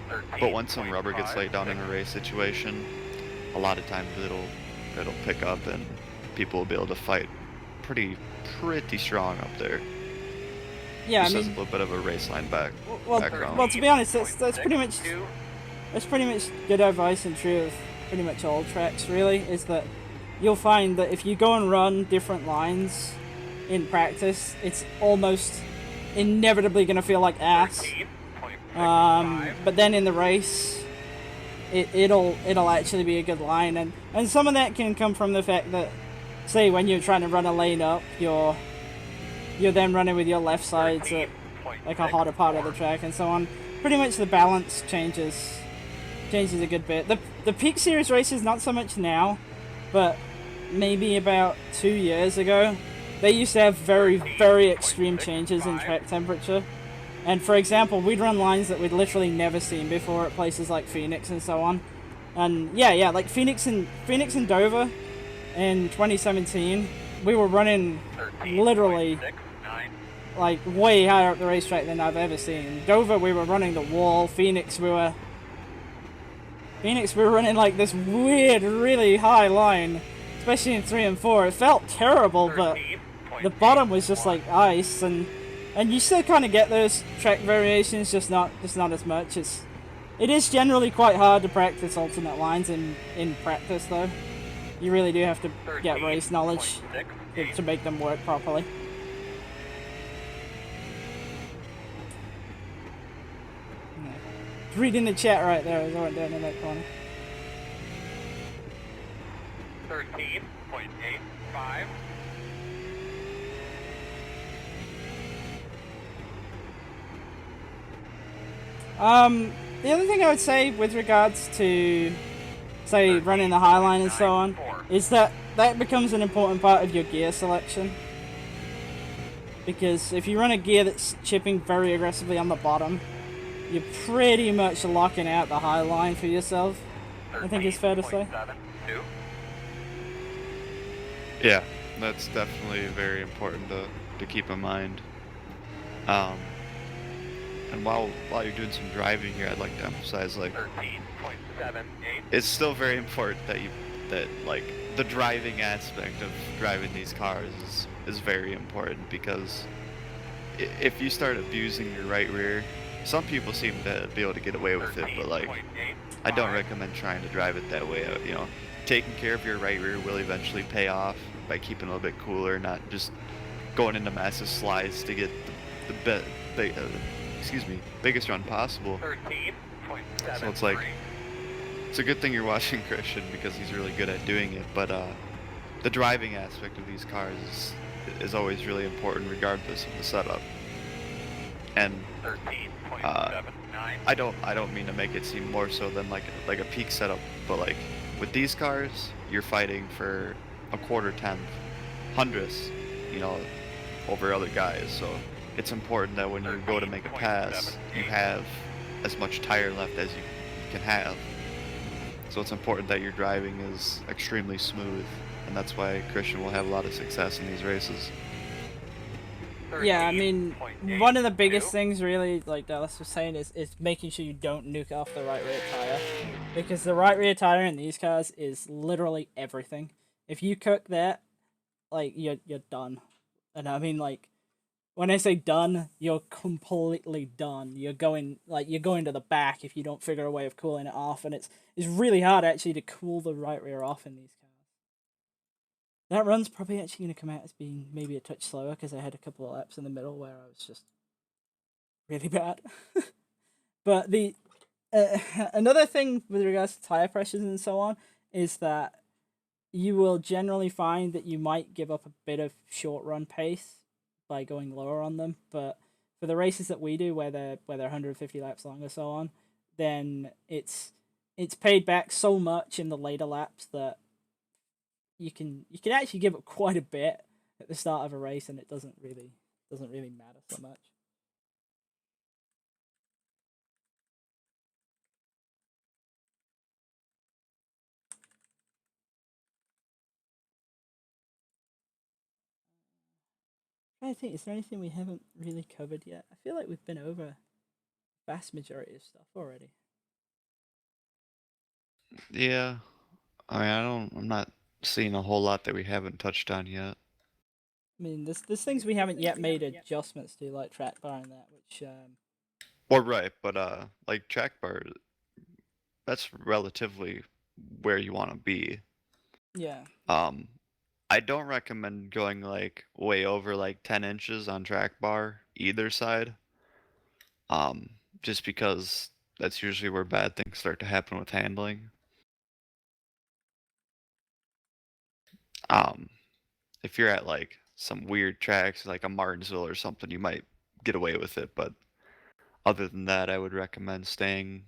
But once some rubber gets laid down in a race situation, a lot of times it'll pick up and people will be able to fight pretty strong up there. Yeah, Just I as mean, a little bit of a race line background. well, to be honest, that's pretty much good advice and true of pretty much all tracks. Really, is that you'll find that if you go and run different lines in practice, it's almost inevitably going to feel like ass. But then in the race, it'll actually be a good line, and some of that can come from the fact that, say, when you're trying to run a lane up, you're then running with your left sides at like a harder part of the track and so on. Pretty much the balance changes a good bit. The Peak Series races, not so much now, but maybe about 2 years ago, they used to have very, very extreme changes in track temperature. And for example, we'd run lines that we'd literally never seen before at places like Phoenix and so on. And yeah, like Phoenix and Dover in 2017, we were running literally like way higher up the racetrack than I've ever seen. Dover, we were running the wall. Phoenix, we were running like this weird, really high line, especially in 3 and 4. It felt terrible, but the bottom was just like ice, and you still kind of get those track variations, just not as much. It is generally quite hard to practice alternate lines in practice, though. You really do have to get race knowledge to make them work properly. Reading the chat right there as I went down in that corner. 13.85. The other thing I would say with regards to, say, running the highline and so on, is that becomes an important part of your gear selection. Because if you run a gear that's chipping very aggressively on the bottom, you're pretty much locking out the high line for yourself. I think it's fair to say. Yeah, that's definitely very important to keep in mind. And while you're doing some driving here, I'd like to emphasize, like, it's still very important that like the driving aspect of driving these cars is very important, because if you start abusing your right rear, some people seem to be able to get away with it, but like I don't recommend trying to drive it that way. You know, taking care of your right rear will eventually pay off by keeping a little bit cooler, not just going into massive slides to get the biggest run possible. So it's like, it's a good thing you're watching Christian, because he's really good at doing it, but the driving aspect of these cars is always really important regardless of the setup. And I don't mean to make it seem more so than like a peak setup, but like with these cars, you're fighting for a quarter tenth, hundredths, you know, over other guys. So it's important that when you go to make a pass, you have as much tire left as you can have. So it's important that your driving is extremely smooth, and that's why Christian will have a lot of success in these races. Yeah, I mean, one of the biggest things really, like Dallas was saying, is making sure you don't nuke off the right rear tire. Because the right rear tire in these cars is literally everything. If you cook that, like, you're done. And I mean, like, when I say done, you're completely done. You're going to the back if you don't figure a way of cooling it off, and it's really hard actually to cool the right rear off in these cars. That run's probably actually going to come out as being maybe a touch slower, because I had a couple of laps in the middle where I was just really bad. But the another thing with regards to tire pressures and so on is that you will generally find that you might give up a bit of short run pace by going lower on them, but for the races that we do where they're 150 laps long or so on, then it's paid back so much in the later laps that you can actually give up quite a bit at the start of a race, and it doesn't really matter so much. I think, is there anything we haven't really covered yet? I feel like we've been over the vast majority of stuff already. Yeah, I mean, I'm not seeing a whole lot that we haven't touched on yet. I mean, there's things we haven't yet made adjustments to, like track bar and that, which Well, right, but like track bar, that's relatively where you want to be. yeah. I don't recommend going like way over like 10 inches on track bar either side. Just because that's usually where bad things start to happen with handling. If you're at like some weird tracks like a Martinsville or something, you might get away with it. But other than that, I would recommend staying,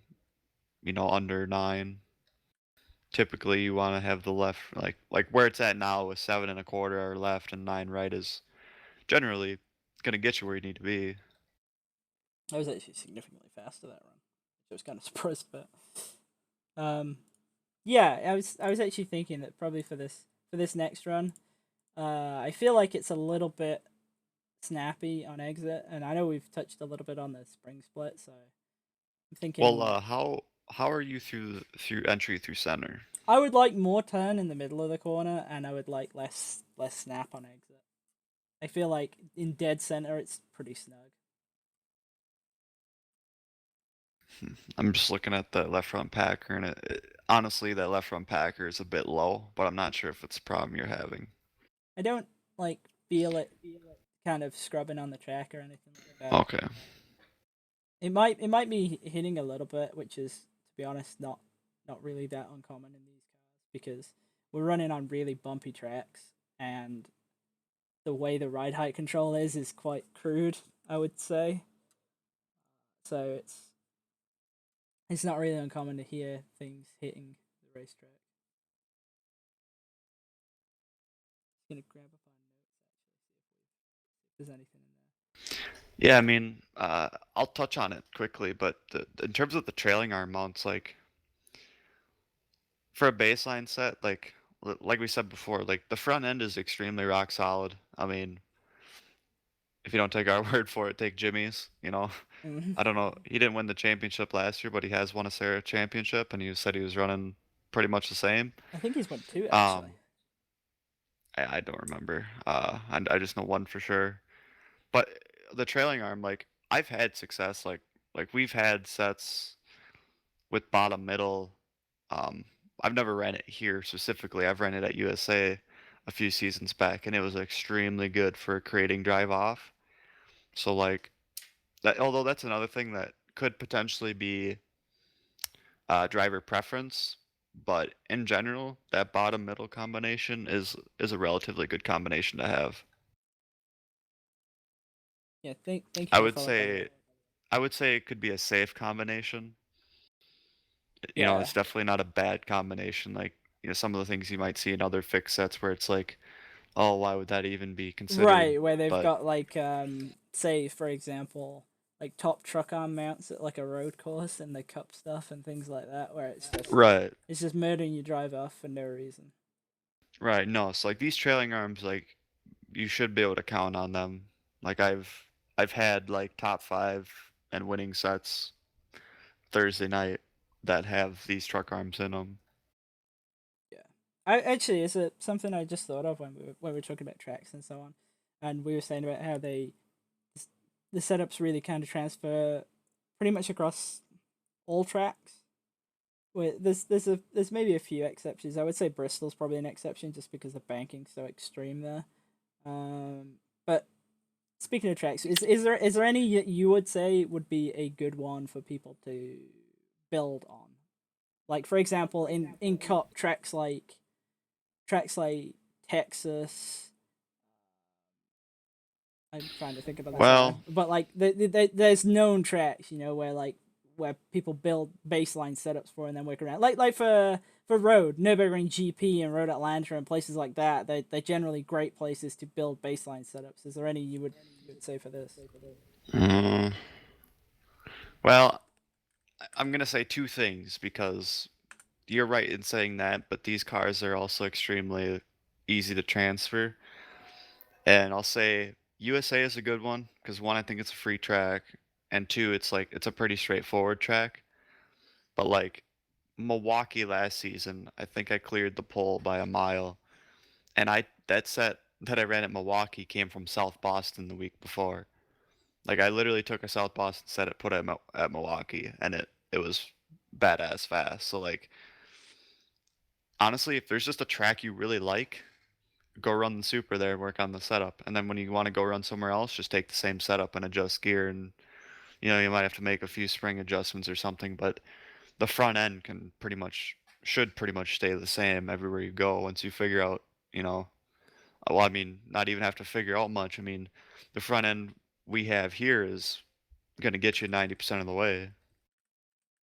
under 9. Typically, you want to have the left, like where it's at now with 7 1/4 or left and 9 right is generally gonna get you where you need to be. I was actually significantly faster that run. I was kind of surprised about. Yeah, I was actually thinking that probably for this next run, I feel like it's a little bit snappy on exit, and I know we've touched a little bit on the spring split, so I'm thinking. Well, how are you through entry through center? I would like more turn in the middle of the corner, and I would like less snap on exit. I feel like in dead center it's pretty snug. I'm just looking at the left front packer, and honestly, that left front packer is a bit low, but I'm not sure if it's a problem you're having. I don't like feel it kind of scrubbing on the track or anything like that. Okay. It might be hitting a little bit, which is, to be honest, not really that uncommon in these cars because we're running on really bumpy tracks, and the way the ride height control is quite crude, I would say. So it's not really uncommon to hear things hitting the racetrack. Just gonna grab up on notes actually, see if there's anything in there. Yeah, I mean, I'll touch on it quickly, but in terms of the trailing arm mounts, like for a baseline set, like we said before, like the front end is extremely rock solid. I mean, if you don't take our word for it, take Jimmy's. I don't know. He didn't win the championship last year, but he has won a Sarah championship, and he said he was running pretty much the same. I think he's won 2 actually. I don't remember. I just know one for sure. But the trailing arm, like I've had success. Like we've had sets with bottom middle. Um, I've never ran it here specifically. I've ran it at USA a few seasons back, and it was extremely good for creating drive off. So like that, although that's another thing that could potentially be driver preference, but in general, that bottom middle combination is a relatively good combination to have. Yeah, thank you I for would clarifying say that. I would say it could be a safe combination. Yeah. It's definitely not a bad combination. Like, some of the things you might see in other fixed sets where it's like, oh, why would that even be considered? Right, where they've But got like say for example, like top truck arm mounts at like a road course and the cup stuff and things like that, where right, it's just murdering your drive off for no reason. right. No, so like these trailing arms, like you should be able to count on them. Like I've had like top 5 and winning sets Thursday night that have these truck arms in them. Yeah, I actually it's something I just thought of when we were talking about tracks and so on, and we were saying about how the setups really kind of transfer pretty much across all tracks. Wait, there's maybe a few exceptions. I would say Bristol's probably an exception just because the banking's so extreme there. But speaking of tracks, is there any you would say would be a good one for people to build on? Like for example, in Cup tracks like Texas. I'm trying to think about this. Well, But like there's known tracks, where people build baseline setups for and then work around. Like for road, Nürburgring GP and Road Atlanta and places like that, they're generally great places to build baseline setups. Is there any you would say for this? mm, well, I'm gonna say 2 things because you're right in saying that, but these cars are also extremely easy to transfer. And I'll say USA is a good one because one, I think it's a free track, and two, it's a pretty straightforward track. But like Milwaukee last season, I think I cleared the pole by a mile, and I that set that I ran at Milwaukee came from South Boston the week before. Like I literally took a South Boston set it put it at Milwaukee, and it was badass fast. So like honestly, if there's just a track you really like, go run the super there and work on the setup. And then when you want to go run somewhere else, just take the same setup and adjust gear. And you might have to make a few spring adjustments or something, but the front end should pretty much stay the same everywhere you go once you figure out, well, I mean, not even have to figure out much. I mean, the front end we have here is going to get you 90% of the way.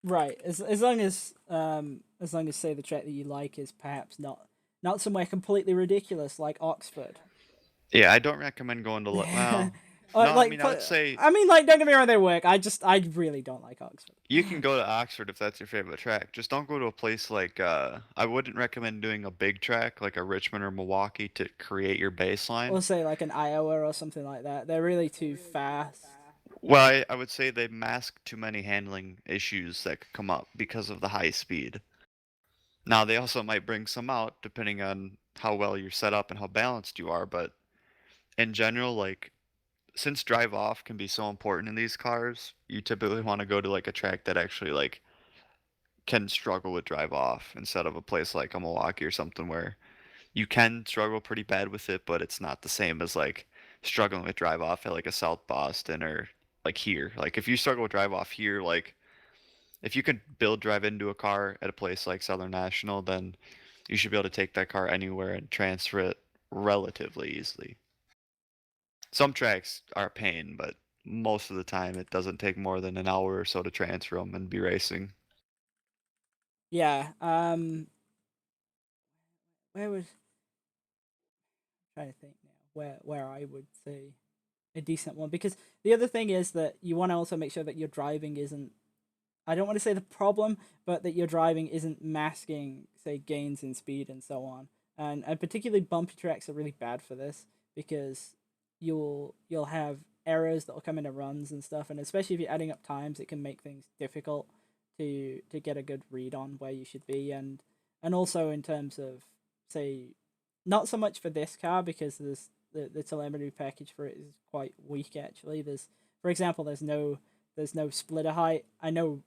Right. As long as say the track that you like is perhaps not somewhere completely ridiculous like Oxford. Yeah, I don't recommend going to well, no, I Like mean I would say like don't get me wrong, they work. I really don't like Oxford. you can go to Oxford if that's your favorite track. Just don't go to a place like I wouldn't recommend doing a big track like a Richmond or Milwaukee to create your baseline. Or say like an Iowa or something like that. They're really too fast. Well, I would say they mask too many handling issues that could come up because of the high speed. Now, they also might bring some out depending on how well you're set up and how balanced you are, but in general, like, since drive off can be so important in these cars, you typically want to go to like a track that actually like can struggle with drive off instead of a place like a Milwaukee or something where you can struggle pretty bad with it, but it's not the same as like struggling with drive off at like a South Boston or like here. Like if you struggle with drive off here, like if you could build drive into a car at a place like Southern National, then you should be able to take that car anywhere and transfer it relatively easily. Some tracks are a pain, but most of the time it doesn't take more than an hour or so to transfer them and be racing. Yeah. Where was I'm trying to think now where I would say a decent one, because the other thing is that you want to also make sure that your driving isn't, I don't want to say the problem, but that your driving isn't masking, say, gains in speed and so on. And particularly bumpy tracks are really bad for this, because you'll have errors that will come into runs and stuff, and especially if you're adding up times, it can make things difficult to get a good read on where you should be, and also in terms of, say, not so much for this car, because the telemetry package for it is quite weak actually. For example, there's no splitter height. I know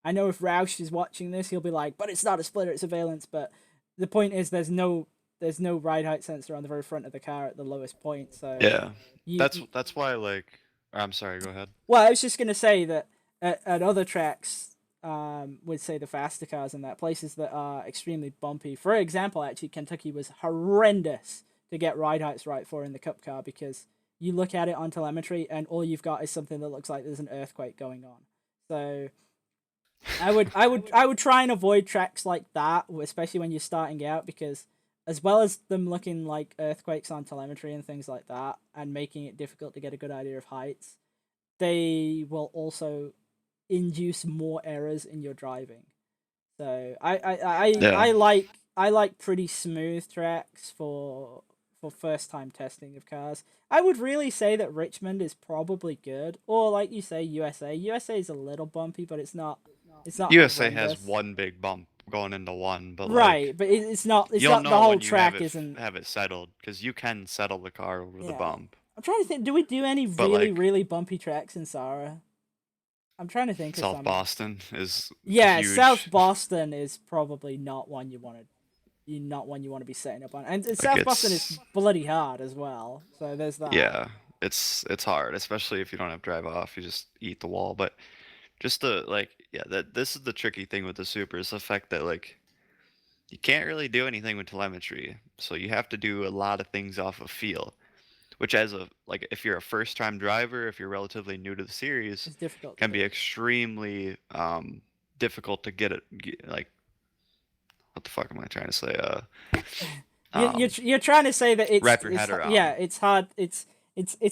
if Roush is watching this, he'll be like, "But it's not a splitter; it's a valence." But the point is, there's no ride height sensor on the very front of the car at the lowest point. So Yeah, you that's why like I'm sorry, go ahead. well, I was just gonna say that at other tracks, with say the faster cars and that places that are extremely bumpy. For example, actually, Kentucky was horrendous to get ride heights right for in the Cup car, because you look at it on telemetry and all you've got is something that looks like there's an earthquake going on. So I would try and avoid tracks like that, especially when you're starting out, because as well as them looking like earthquakes on telemetry and things like that, and making it difficult to get a good idea of heights, they will also induce more errors in your driving. So Yeah. I like pretty smooth tracks for first time testing of cars. I would really say that Richmond is probably good, or like you say, USA. USA is a little bumpy, but it's not USA has horrendous. one big bump going into one, but like Right, but it's you'll not the know whole when you have track it isn't. have it settled because you can settle the car over the Yeah, bump. I'm trying to think. Do we do any But really like really bumpy tracks in Sarah? I'm trying to think of South some. Boston is Yeah, South huge. Boston is probably not one you want to be setting up on, and Like South Boston is it's bloody hard as well. So there's that. yeah, it's hard, especially if you don't have drive off. You just eat the wall. But just the like yeah, that this is the tricky thing with the Super is the fact that like you can't really do anything with telemetry. So you have to do a lot of things off of feel, which as a like if you're a first time driver, if you're relatively new to the series, It's difficult to can be do. extremely difficult to like what the fuck am I trying to say? You're trying to say that Wrap your head yeah, around. it's hard. It's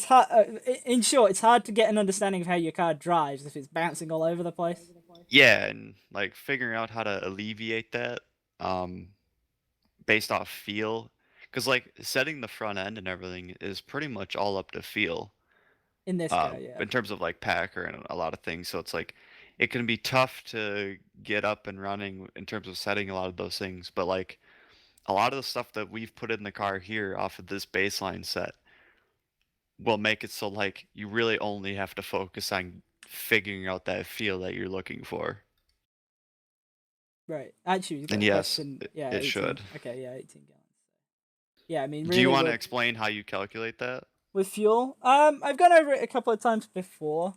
hard. In short, it's hard to get an understanding of how your car drives if it's bouncing all over the place. Yeah, and like figuring out how to alleviate that um based off feel, because like setting the front end and everything is pretty much all up to feel. In this car, yeah. In terms of like Packer and a lot of things. So it's like it can be tough to get up and running in terms of setting a lot of those things. But like a lot of the stuff that we've put in the car here off of this baseline set will make it so like you really only have to focus on figuring out that feel that you're looking for. Right. Actually, you've got And a yes, question. Yeah, it 18. should. Okay, yeah, 18 gallons. Yeah, I mean, Do you really, want to explain how you calculate that? with fuel. I've gone over it a couple of times before.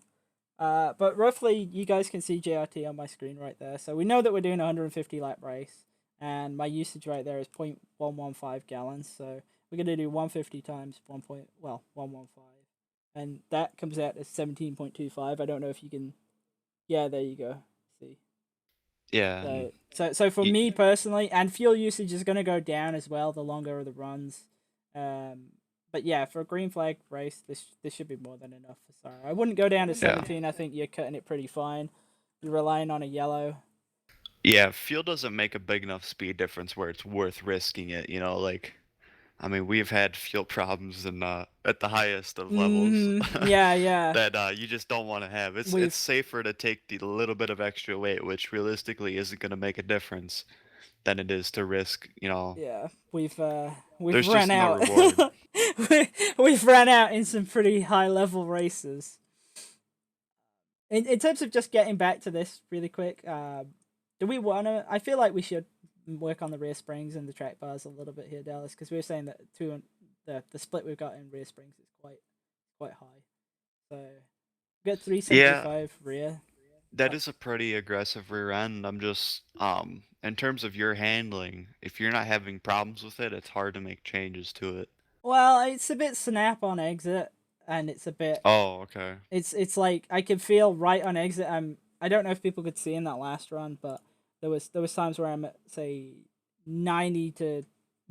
But roughly, you guys can see JRT on my screen right there. So we know that we're doing a 150 lap race, and my usage right there is 0.115 gallons. So we're gonna do 150 times 1.115, and that comes out as 17.25. I don't know if you can. Yeah, there you go. See. Yeah. So for Ye- me personally, and fuel usage is going to go down as well the longer the runs. But yeah, for a green flag race, this should be more than enough for Sarah. I wouldn't go down to 17. I think you're cutting it pretty fine. You're relying on a yellow. Yeah, fuel doesn't make a big enough speed difference where it's worth risking it, you know, like I mean, we've had fuel problems in at the highest of levels Yeah, yeah. that you just don't want to have. It's We've safer to take the little bit of extra weight, which realistically isn't going to make a difference, than it is to risk, you know. yeah, we've There's run just no out. reward. We've run out in some pretty high level races. In terms of just getting back to this really quick, do we want to? I feel like we should work on the rear springs and the track bars a little bit here, Dallas, because we were saying that the split we've got in rear springs is quite high. So we got 375 rear. That is a pretty aggressive rear end. I'm just in terms of your handling, if you're not having problems with it, it's hard to make changes to it. Well, it's a bit snap on exit, and it's a bit. Oh, okay. It's like I could feel right on exit. I don't know if people could see in that last run, but there was times where I'm at say 90 to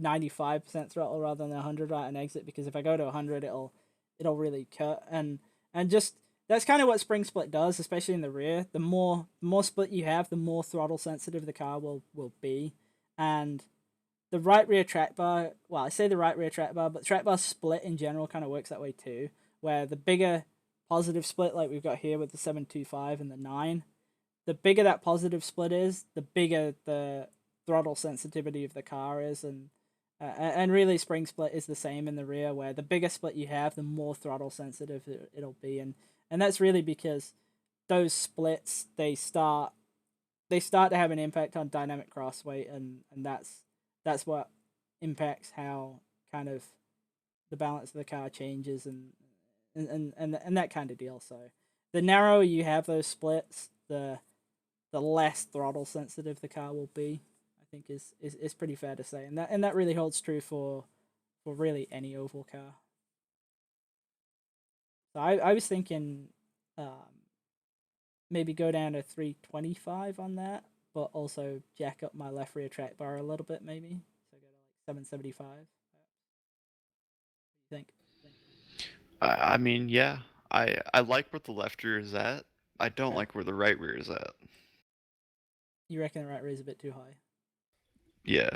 95% throttle rather than 100 right on exit, because if I go to 100 it'll really cut, and just that's kind of what spring split does, especially in the rear. The more split you have, the more throttle sensitive the car will be. And the right rear track bar, well, I say the right rear track bar, but track bar split in general kind of works that way too, where the bigger positive split, like we've got here with the 725 and the 9, the bigger that positive split is, the bigger the throttle sensitivity of the car is, and really spring split is the same in the rear, where the bigger split you have, the more throttle sensitive it'll be, and that's really because those splits they start to have an impact on dynamic cross weight, and that's what impacts how kind of the balance of the car changes and that kind of deal. So the narrower you have those splits, the less throttle sensitive the car will be, I think is pretty fair to say. And that really holds true for really any oval car. So I was thinking maybe go down to 325 on that, but also jack up my left rear track bar a little bit, maybe. So go to like 775. What do you think? I mean, yeah, I like where the left rear is at. I don't like where the right rear is at. You reckon the right rear is a bit too high? Yeah.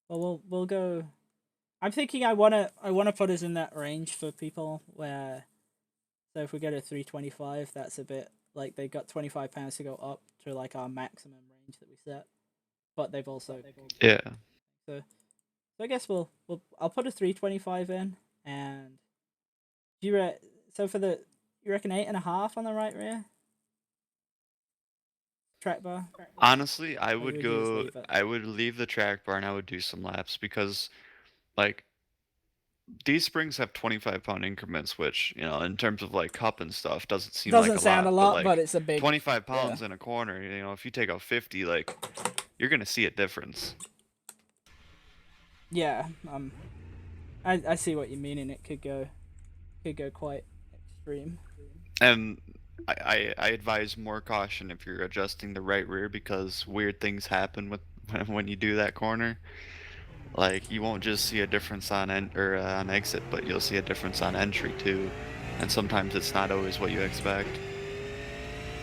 Well, we'll go. I'm thinking I wanna put us in that range for people where, so if we go to 325, that's a bit like they got 25 pounds to go up to like our maximum range that we set, but they've also Yeah. So I guess I'll put a 325 in, and so for the you reckon 8.5 on the right rear track bar? Honestly, I Or would would you just go. leave it? I would leave the track bar and I would do some laps because, like, these springs have 25-pound increments, which, you know, in terms of like cup and stuff, doesn't seem like Doesn't a sound lot. a lot, like, but it's a big 25 pounds in a corner, you know, if you take out 50, like, you're gonna see a difference. Yeah. I see what you mean, and it could go quite extreme. And I advise more caution if you're adjusting the right rear because weird things happen with when you do that corner. Like, you won't just see a difference on on exit, but you'll see a difference on entry too. And sometimes it's not always what you expect.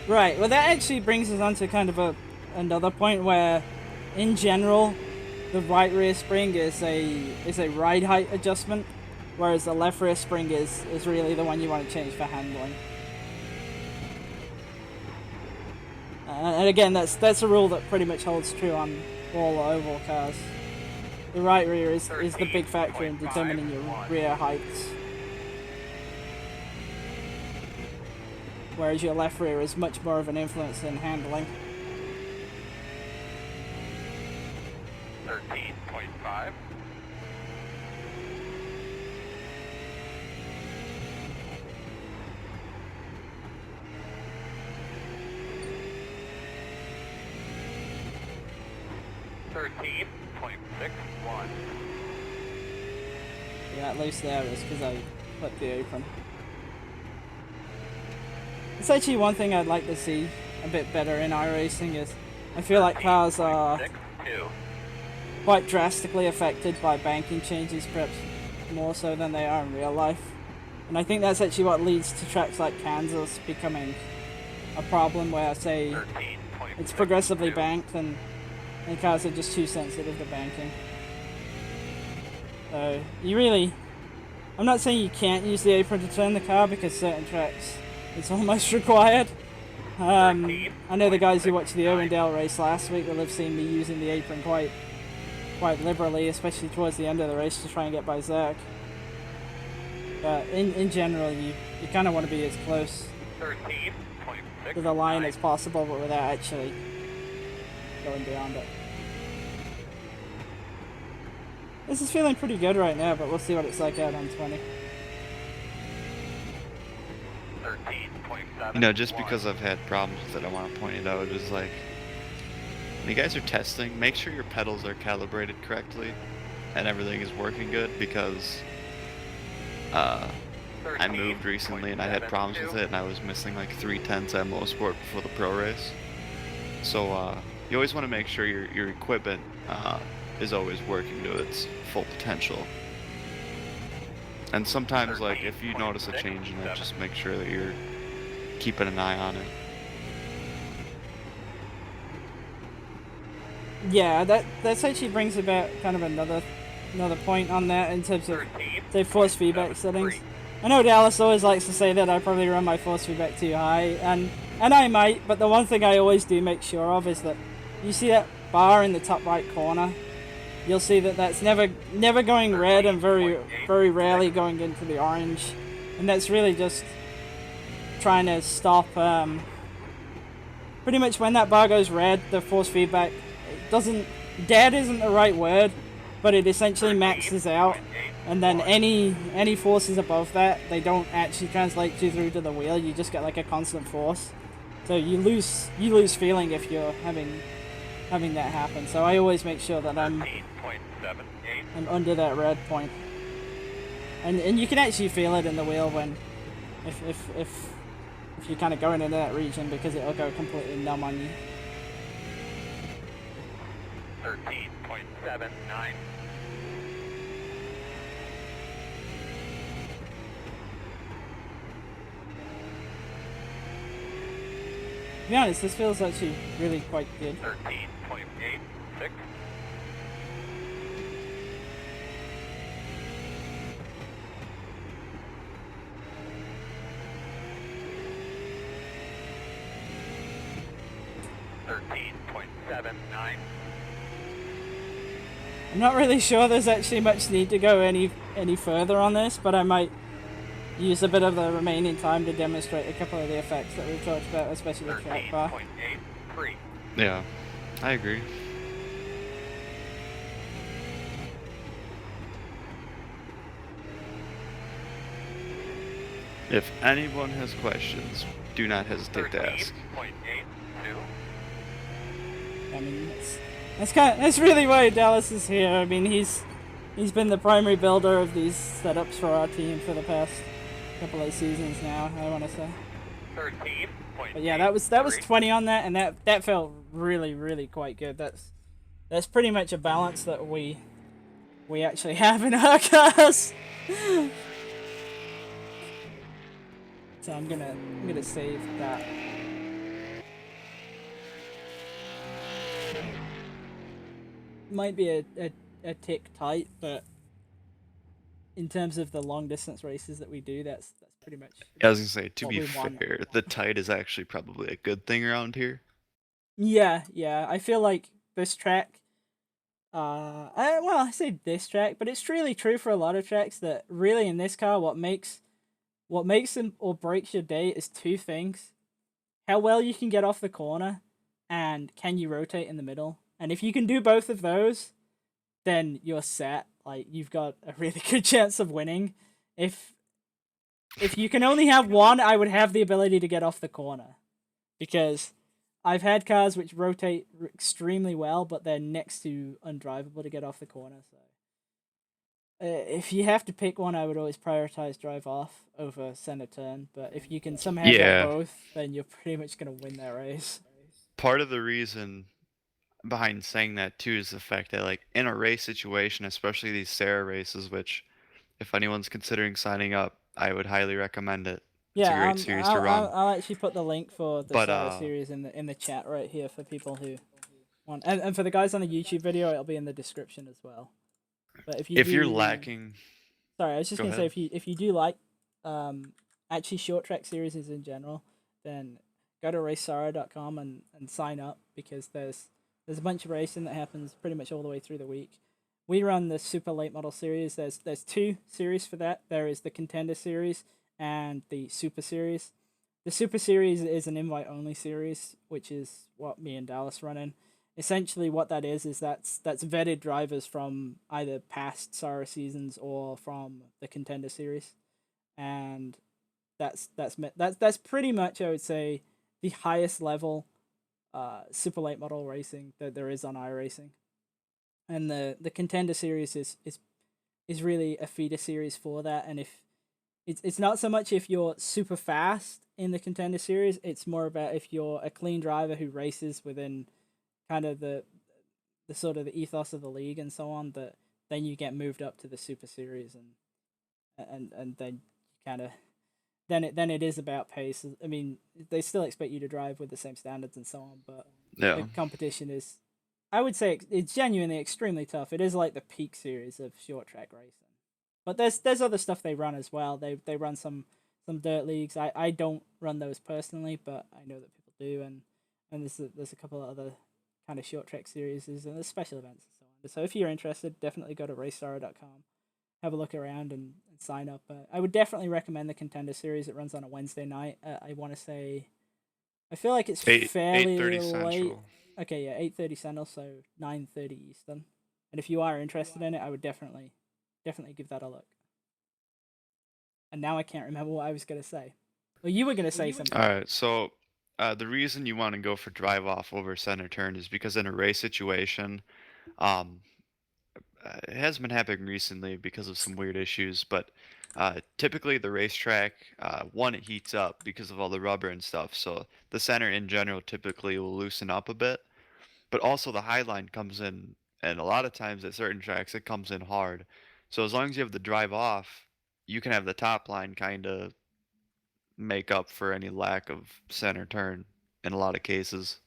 Right. Well, that actually brings us on to kind of another point where, in general, the right rear spring is a ride height adjustment, whereas the left rear spring is really the one you want to change for handling. And again, that's a rule that pretty much holds true on all oval cars. The right rear is the big factor in determining your rear heights, whereas your left rear is much more of an influence in handling. 13.5. Yeah, that loose there is because I clip the apron. It's actually one thing I'd like to see a bit better in iRacing is I feel like cars are quite drastically affected by banking changes, perhaps more so than they are in real life. And I think that's actually what leads to tracks like Kansas becoming a problem where, say, it's progressively banked and cars are just too sensitive to banking. So, I'm not saying you can't use the apron to turn the car because certain tracks it's almost required. I know the guys who watched the Owendale race last week will have seen me using the apron quite liberally, especially towards the end of the race to try and get by Zach. But in general, you kind of want to be as close to the line as possible, but without actually going beyond it. This is feeling pretty good right now, but we'll see what it's like out on 20. You know, just because I've had problems with it, I want to point it out is like, when you guys are testing, make sure your pedals are calibrated correctly and everything is working good, because I moved recently and I had problems with it and I was missing like 3/10 at Motorsport before the pro race. So you always want to make sure your equipment is always working to its full potential. And sometimes, like, if you notice a change in it, just make sure that you're keeping an eye on it. Yeah, that actually brings about kind of another point on that in terms of, say, force feedback settings. I know Dallas always likes to say that I probably run my force feedback too high, and I might, but the one thing I always do make sure of is that you see that bar in the top right corner. You'll see that that's never going red and very rarely going into the orange, and that's really just trying to stop. Pretty much when that bar goes red, the force feedback dead isn't the right word, but it essentially maxes out, and then any forces above that, they don't actually translate through to the wheel. You just get like a constant force, so you lose feeling if you're having that happen. So I always make sure that I'm under that red point, and you can actually feel it in the wheel when if you're kind of going into that region, because it'll go completely numb on you. 13.79. To be honest, this feels actually really quite good. 13.86. I'm not really sure there's actually much need to go any further on this, but I might use a bit of the remaining time to demonstrate a couple of the effects that we've talked about, especially the track bar. Yeah, I agree. If anyone has questions, do not hesitate to ask. I mean, that's really why Dallas is here. I mean, he's been the primary builder of these setups for our team for the past couple of seasons now, I want to say. But yeah, that was 20 on that, and that felt really quite good. That's pretty much a balance that we actually have in our cars. So I'm gonna save that. Might be a tick tight, but in terms of the long distance races that we do, that's pretty much. I was gonna say, to be what we want. fair, the tight is actually probably a good thing around here. Yeah. I feel like this track. I say this track, but it's really true for a lot of tracks that really in this car, what makes them or breaks your day is two things: how well you can get off the corner, and can you rotate in the middle. And if you can do both of those, then you're set. Like, you've got a really good chance of winning. If you can only have one, I would have the ability to get off the corner, because I've had cars which rotate extremely well, but they're next to undrivable to get off the corner. So If you have to pick one, I would always prioritize drive off over center turn. But if you can somehow get Yeah, both, then you're pretty much gonna win that race. part of the reason behind saying that too is the fact that like in a race situation, especially these Sarah races, which if anyone's considering signing up, I would highly recommend it. It's a Yeah, great series to I'll run. I'll actually put the link for the But Sarah series in the chat right here for people who want, and for the guys on the YouTube video, it'll be in the description as well. But if you if you're do, lacking, sorry, I was just go gonna say ahead. if you do like actually short track series in general, then go to racesara.com and sign up because there's a bunch of racing that happens pretty much all the way through the week. We run the super late model series. There's two series for that. There is the contender series and the super series. The super series is an invite only series, which is what me and Dallas run in. Essentially, what that is that's vetted drivers from either past Sara seasons or from the contender series, and that's pretty much, I would say, the highest level super late model racing that there is on iRacing. And the contender series is really a feeder series for that. And if it's not so much if you're super fast in the contender series, it's more about if you're a clean driver who races within kind of the sort of the ethos of the league and so on, that then you get moved up to the super series, and then you kind of then it is about pace. I mean, they still expect you to drive with the same standards and so on, but the Yeah. competition is, I would say, it's genuinely extremely tough. It is like the peak series of short track racing. But there's other stuff they run as well. They run some dirt leagues. I don't run those personally, but I know that people do, and there's a couple of other kind of short track series and there's special events and so on. So if you're interested, definitely go to racestar.com, have a look around and sign up. I would definitely recommend the contender series. It runs on a Wednesday night. I want to say, I feel like it's Eight fairly 8:30 late. Central. Okay, yeah, 8:30 Central, so 9:30 Eastern. And if you are interested in it, I would definitely give that a look. And now I can't remember what I was gonna say. Well, you were gonna say something. All right, so the reason you want to go for drive off over center turn is because in a race situation, um, it has been happening recently because of some weird issues, but typically the racetrack, one, it heats up because of all the rubber and stuff, so the center in general typically will loosen up a bit, but also the high line comes in, and a lot of times at certain tracks it comes in hard. So as long as you have the drive off, you can have the top line kind of make up for any lack of center turn in a lot of cases.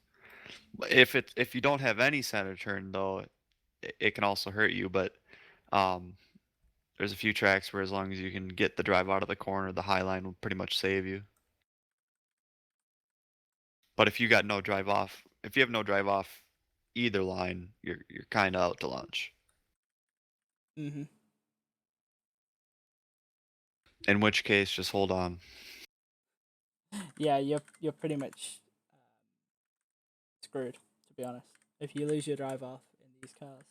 If you don't have any center turn though, it can also hurt you, but um there's a few tracks where as long as you can get the drive out of the corner, the high line will pretty much save you. But if you got no drive off, if you have no drive off either line, you're kind of out to lunch. Mm-hmm. In which case, just hold on. Yeah, you're pretty much screwed, to be honest. If you lose your drive off in these cars,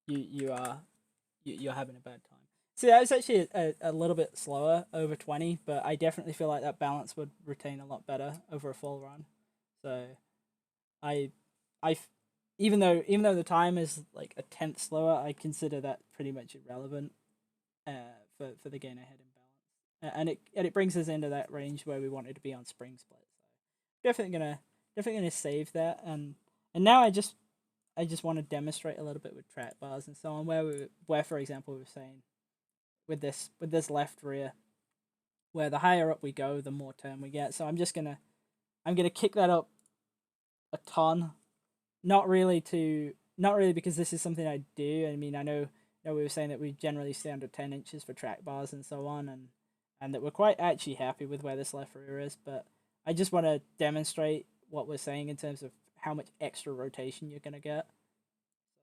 you're having a bad time. See, that was actually a little bit slower over 20, but I definitely feel like that balance would retain a lot better over a full run. So I I even though the time is like a tenth slower, I consider that pretty much irrelevant for the gain ahead in balance, and it brings us into that range where we wanted to be on spring split. So definitely gonna save that, and now I just want to demonstrate a little bit with track bars and so on, where for example we were saying with this left rear, where the higher up we go, the more turn we get. So I'm gonna kick that up a ton. Not really because this is something I do. I mean, I know we were saying that we generally stay under 10 inches for track bars and so on, and that we're quite actually happy with where this left rear is. But I just want to demonstrate what we're saying in terms of how much extra rotation you're gonna get.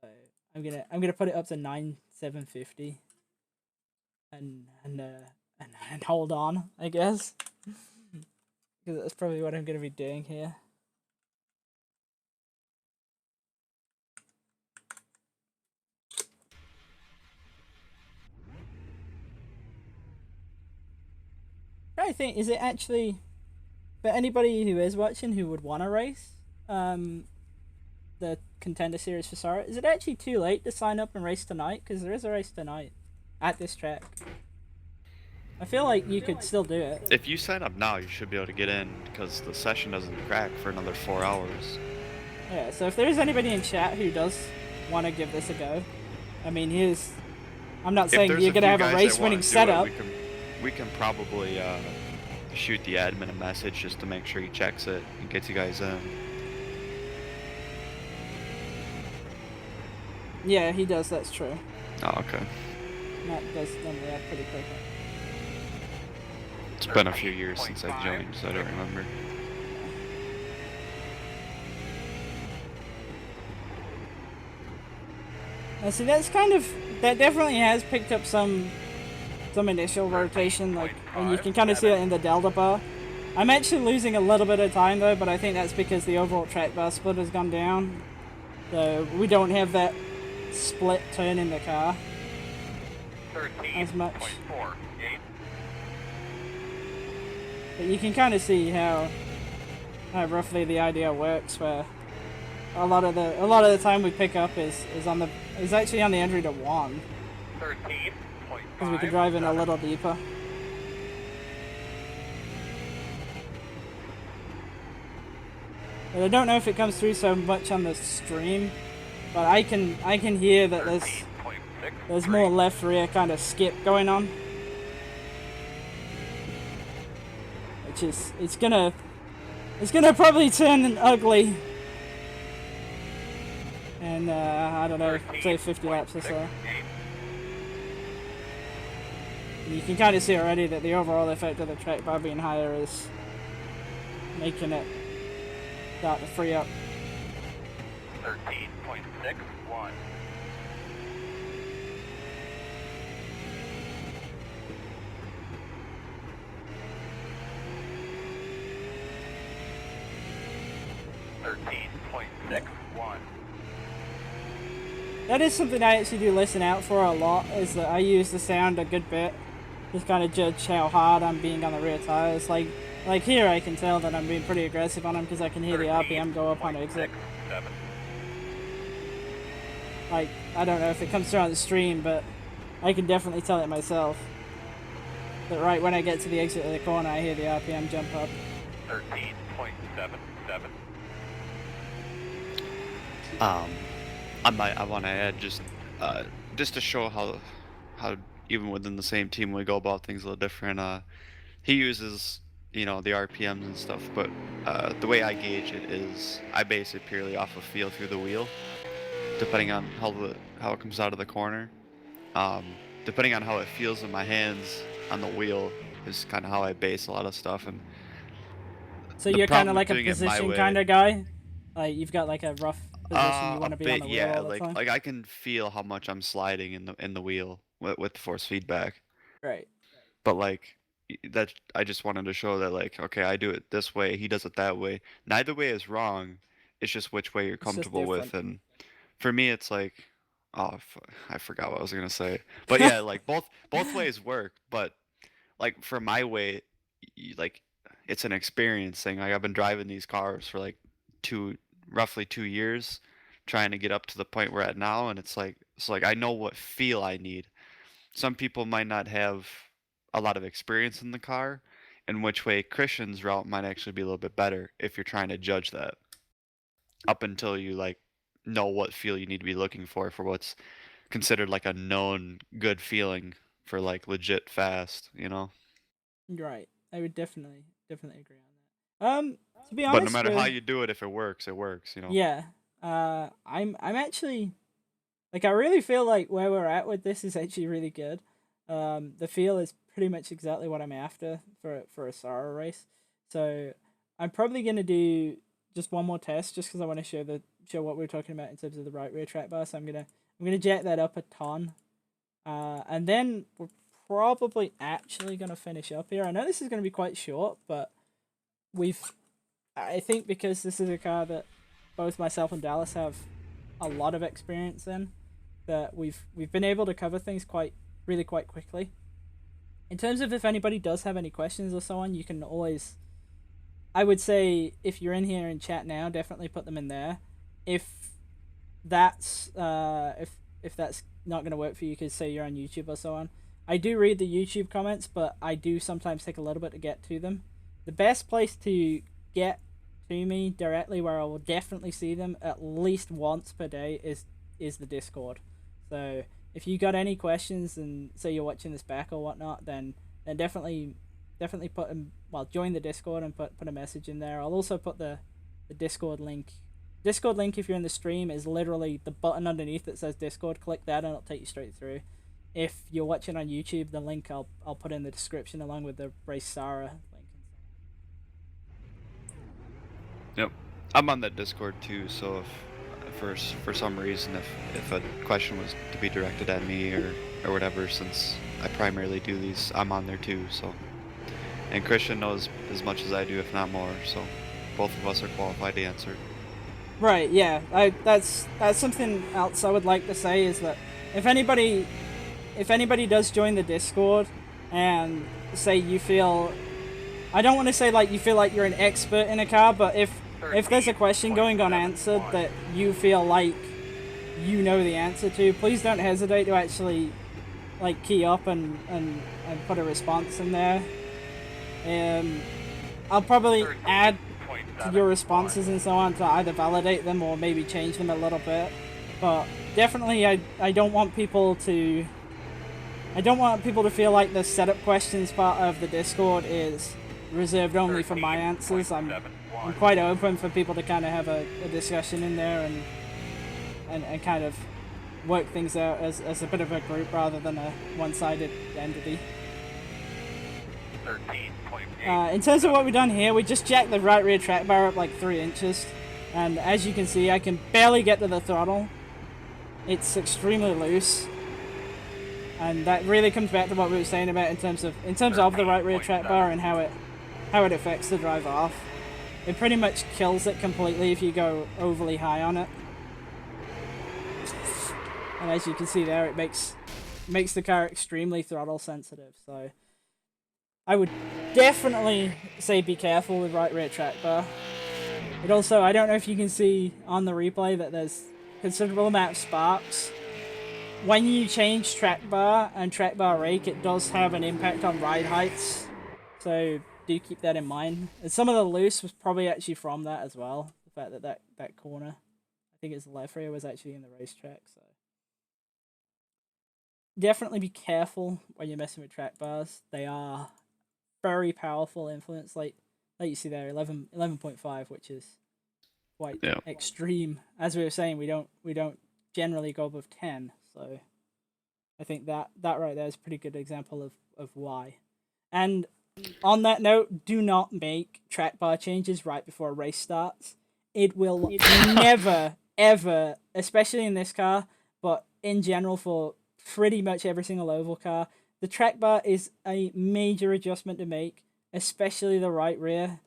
So I'm gonna put it up to 9,750, and hold on, I guess, because that's probably what I'm gonna be doing here. I think, is it actually, for anybody who is watching who would want to race the contender series for Sara, is it actually too late to sign up and race tonight? Because there is a race tonight. at this track. I feel like you could still do it. If you sign up now, you should be able to get in because the session doesn't crack for another 4 hours. Yeah, so if there's anybody in chat who does want to give this a go, I mean, I'm not saying you're going to have a race-winning setup. We can probably shoot the admin a message just to make sure he checks it and gets you guys in. Yeah, he does, that's true. Oh, okay. Matt does normally add pretty quickly. It's been a few years since I've joined, so I don't remember. See, that definitely has picked up some initial rotation, like, and you can kind of see it in the delta bar. I'm actually losing a little bit of time though, but I think that's because the overall track bar split has gone down. So we don't have that split turn in the car as much. But you can kind of see how roughly the idea works, where a lot of the time we pick up is actually on the entry to 1. Because we can drive in a little deeper. But I don't know if it comes through so much on the stream, but I can hear that there's more left rear kind of skip going on. Which is it's gonna probably turn ugly. And I don't know, say 50 laps or so. You can kind of see already that the overall effect of the track bar being higher is making it start to free up. 13.61. That is something I actually do listen out for a lot, is that I use the sound a good bit. Just kind of judge how hard I'm being on the rear tires. Like here I can tell that I'm being pretty aggressive on them because I can hear the RPM go up on exit. Like, I don't know if it comes through on the stream, but I can definitely tell it myself. That right when I get to the exit of the corner, I hear the RPM jump up. 13.77. I want to add just to show how even within the same team we go about things a little different. He uses the RPMs and stuff, but the way I gauge it is I base it purely off of feel through the wheel, depending on how it comes out of the corner. Depending on how it feels in my hands on the wheel is kind of how I base a lot of stuff. And so you're kind of like a position kind of guy. Like you've got like a rough position you want to be on the wheel all the time. Like I can feel how much I'm sliding in the wheel with force feedback. Right. But like that, I just wanted to show that like, okay, I do it this way, he does it that way. Neither way is wrong. It's just which way you're comfortable with. And for me, it's like, I forgot what I was gonna say. But yeah, like both ways work. But like for my way, like it's an experience thing. Like I've been driving these cars for like roughly 2 years, trying to get up to the point we're at now, and it's like I know what feel I need. Some people might not have a lot of experience in the car, in which way Christian's route might actually be a little bit better if you're trying to judge that. Up until you like know what feel you need to be looking for what's considered like a known good feeling for like legit fast, Right. I would definitely agree on that. To be honest, but no matter how you do it, if it works, it works, Yeah. I'm actually like, I really feel like where we're at with this is actually really good. The feel is pretty much exactly what I'm after for a Sarah race. So I'm probably gonna do just one more test just because I want to show what we're talking about in terms of the right rear track bar. So I'm gonna jack that up a ton, and then we're probably actually gonna finish up here. I know this is gonna be quite short, but I think because this is a car that both myself and Dallas have a lot of experience in, that we've been able to cover things quite quickly. In terms of if anybody does have any questions or so on, you can always, I would say, if you're in here in chat now, definitely put them in there. If that's not going to work for you because say you're on YouTube or so on. I do read the YouTube comments, but I do sometimes take a little bit to get to them. The best place to get to me directly, where I will definitely see them at least once per day, is the Discord. So if you got any questions and say you're watching this back or whatnot, then definitely put them, well, join the Discord and put a message in there. I'll also put the Discord link. Discord link, if you're in the stream, is literally the button underneath that says Discord. Click that and it'll take you straight through. If you're watching on YouTube, the link I'll put in the description along with the Race Sarah link. Yep, I'm on that Discord too. So if for some reason if a question was to be directed at me or whatever, since I primarily do these, I'm on there too. So, and Christian knows as much as I do, if not more. So both of us are qualified to answer. Right, yeah. That's something else I would like to say is that if anybody does join the Discord and say you feel, I don't want to say like you feel like you're an expert in a car, but if there's a question going unanswered that you feel like you know the answer to, please don't hesitate to actually like key up and put a response in there. I'll probably add to your responses and so on to either validate them or maybe change them a little bit, but definitely I don't want people to feel like the setup questions part of the Discord is reserved only for my answers. I'm quite open for people to kind of have a discussion in there and kind of work things out as a bit of a group rather than a one-sided entity. In terms of what we've done here, we just jacked the right rear track bar up like 3 inches, and as you can see, I can barely get to the throttle. It's extremely loose, and that really comes back to what we were saying about in terms of the right rear track bar and how it affects the drive off. It pretty much kills it completely if you go overly high on it. And as you can see there, it makes the car extremely throttle sensitive. So I would definitely say be careful with right rear track bar. It also, I don't know if you can see on the replay that there's considerable amount of sparks. When you change track bar and track bar rake, it does have an impact on ride heights. So do keep that in mind. And some of the loose was probably actually from that as well. The fact that corner, I think it's the left rear, was actually in the racetrack. So definitely be careful when you're messing with track bars. They are very powerful influence, like you see there, 11.5, which is quite extreme. As we were saying, we don't generally go above 10, so I think that right there is a pretty good example of why. And on that note, do not make track bar changes right before a race starts. It will never, ever, especially in this car, but in general for pretty much every single oval car, the track bar is a major adjustment to make, especially the right rear.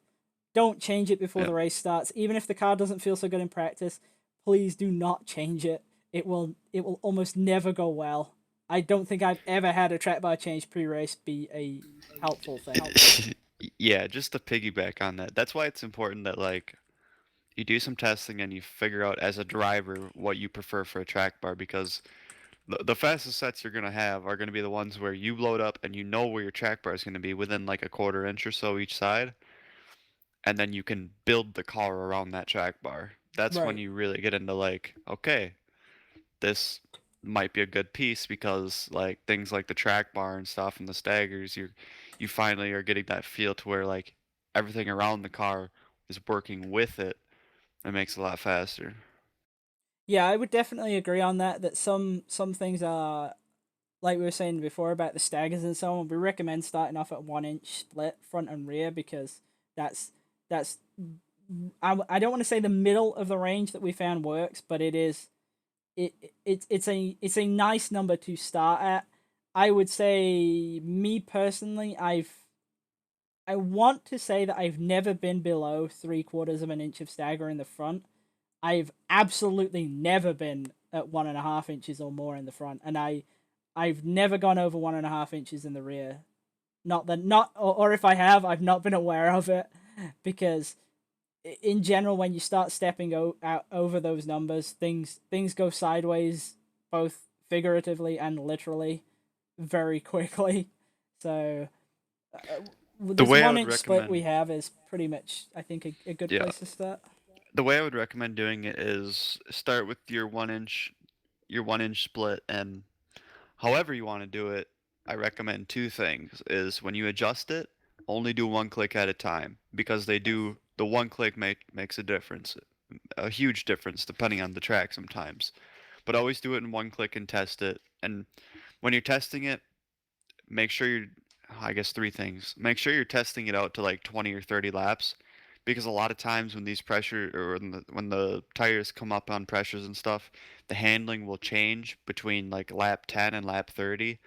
Don't change it before the race starts. Even if the car doesn't feel so good in practice, please do not change it. It will almost never go well. I don't think I've ever had a track bar change pre-race be a helpful thing. Yeah, just to piggyback on that. That's why it's important that like you do some testing and you figure out as a driver what you prefer for a track bar, because the fastest sets you're going to have are going to be the ones where you load up and you know where your track bar is going to be within like a quarter inch or so each side, and then you can build the car around that track bar. That's when you really get into like, okay, this might be a good piece, because like things like the track bar and stuff and the staggers, you finally are getting that feel to where like everything around the car is working with it. It makes it a lot faster. Yeah, I would definitely agree on that. That some things are, like we were saying before about the staggers and so on. We recommend starting off at 1 inch split front and rear, because that's I don't want to say the middle of the range that we found works, but it's a nice number to start at. I would say, me personally, I want to say that I've never been below 3/4 of an inch of stagger in the front. I've absolutely never been at 1.5 inches or more in the front, and I've never gone over 1.5 inches in the rear. Or if I have, I've not been aware of it, because in general, when you start stepping out over those numbers, things go sideways, both figuratively and literally very quickly. So The this way I one would inch split we recommend, have is pretty much, I think, a good yeah, place to start. the way I would recommend doing it is start with your 1 inch split, and however you want to do it, I recommend two things. Is when you adjust it, only do one click at a time because the one click makes a difference, a huge difference depending on the track sometimes. But always do it in one click and test it. And when you're testing it, make sure you're, I guess three things. Make sure you're testing it out to like 20 or 30 laps, because a lot of times when these pressure or when the tires come up on pressures and stuff, the handling will change between like lap 10 and lap 30.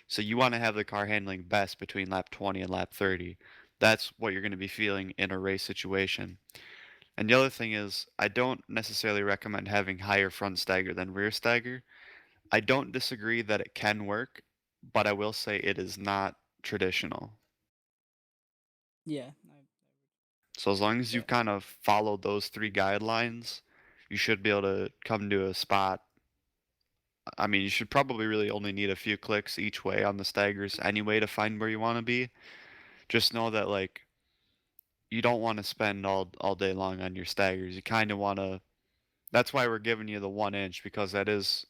So you want to have the car handling best between lap 20 and lap 30. That's what you're going to be feeling in a race situation. And the other thing is, I don't necessarily recommend having higher front stagger than rear stagger. I don't disagree that it can work, but I will say it is not traditional. Yeah. So as long as Yeah. you've kind of followed those three guidelines, you should be able to come to a spot. I mean, you should probably really only need a few clicks each way on the staggers anyway to find where you want to be. Just know that like you don't want to spend all day long on your staggers. You kind of want to. That's why we're giving you the 1 inch, because that is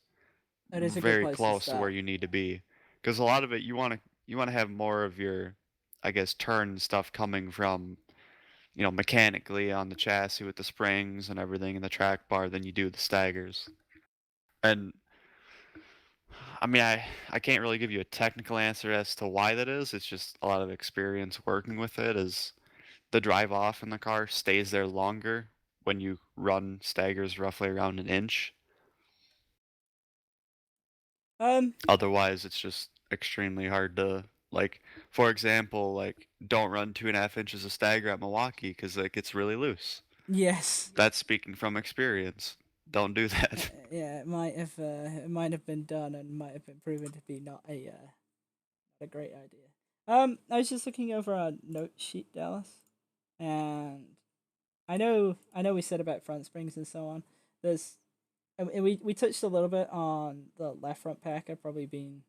That is a good very place to close to where start. you need to be. Because a lot of it you want to have more of your, I guess, turn stuff coming from, mechanically on the chassis with the springs and everything in the track bar than you do the staggers. And I mean, I can't really give you a technical answer as to why that is. It's just a lot of experience working with it. Is the drive off in the car stays there longer when you run staggers roughly around an inch. Um, Otherwise, it's just extremely hard to, like, for example, like don't run 2.5 inches of stagger at Milwaukee because it gets really loose. yes. That's speaking from experience. Don't do Uh, that. yeah, it might have been done and might have been proven to be not a great idea. I was just looking over our note sheet, Dallas, and I know we said about front springs and so on. There's and we touched a little bit on the left front packer probably being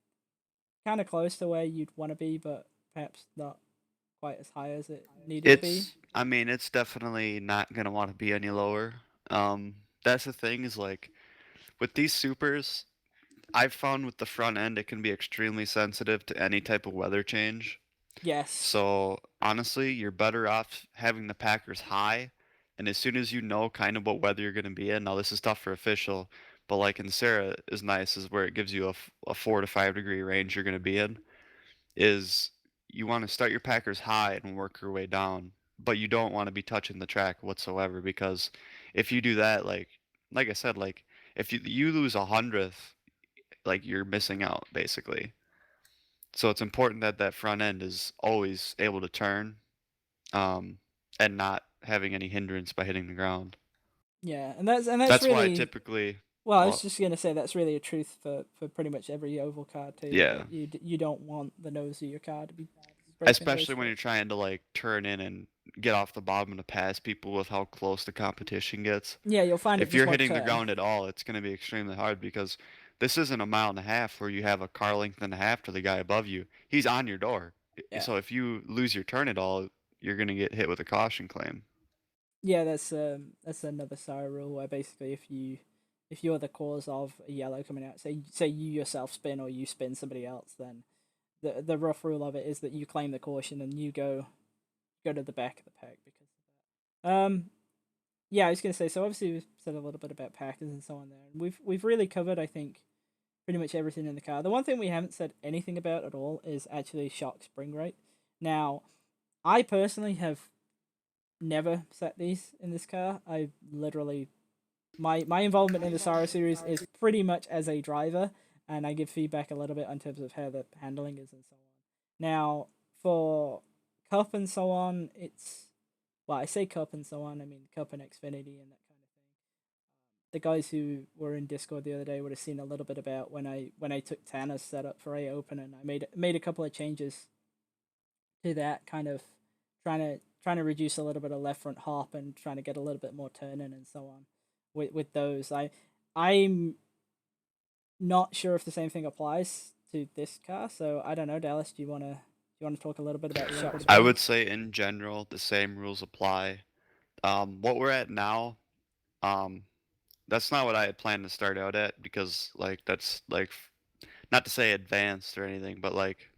kind of close to where you'd want to be, but perhaps not quite as high as it needed to be. I mean, it's definitely not gonna want to be any lower. That's the thing is like with these supers, I've found with the front end it can be extremely sensitive to any type of weather change. Yes. So honestly, you're better off having the Packers high, and as soon as you know kind of what weather you're going to be in. Now this is tough for official, but like in Sarah is nice is where it gives you a 4 to 5 degree range you're going to be in. Is you want to start your Packers high and work your way down, but you don't want to be touching the track whatsoever, because if you do that, like I said, like if you lose 100th, like you're missing out basically. So it's important that that front end is always able to turn, um, and not having any hindrance by hitting the ground. Yeah, and that's That's why I really, typically, well. I was well, just gonna say that's really a truth for pretty much every oval car too. yeah, That you don't want the nose of your car to be scraping those especially when you're stripes. trying to like turn in and get off the bottom to pass people with how close the competition gets. Yeah, you'll find it If just you're won't hitting the turn. ground at all, it's going to be extremely hard, because this isn't a mile and a half where you have a car length and a half to the guy above you. He's on your door. Yeah, So if you lose your turn at all, you're going to get hit with a caution claim. yeah. That's another SAR rule where basically if you're the cause of a yellow coming out, say you yourself spin or you spin somebody else, then the rough rule of it is that you claim the caution and you go to the back of the pack because of that. Yeah, I was gonna say. So obviously we've said a little bit about packers and so on there, and we've really covered, I think, pretty much everything in the car. The one thing we haven't said anything about at all is actually shock spring rate. Now, I personally have never set these in this car. I literally my involvement in the Sara series is pretty much as a driver, and I give feedback a little bit in terms of how the handling is and so on. Now, for Cup and so on, it's, well, I say Cup and so on, I mean Cup and Xfinity and that kind of thing. The guys who were in Discord the other day would have seen a little bit about when I took Tanner's setup for A Open, and I made a couple of changes to that, kind of trying to reduce a little bit of left front hop and trying to get a little bit more turning and so on with those. I'm not sure if the same thing applies to this car. So I don't know, Dallas. Do you want to talk a little bit about shock I springs? would say in general the same rules apply. What we're at now, um, that's not what I had planned to start out at because like that's like not to say advanced or anything, but like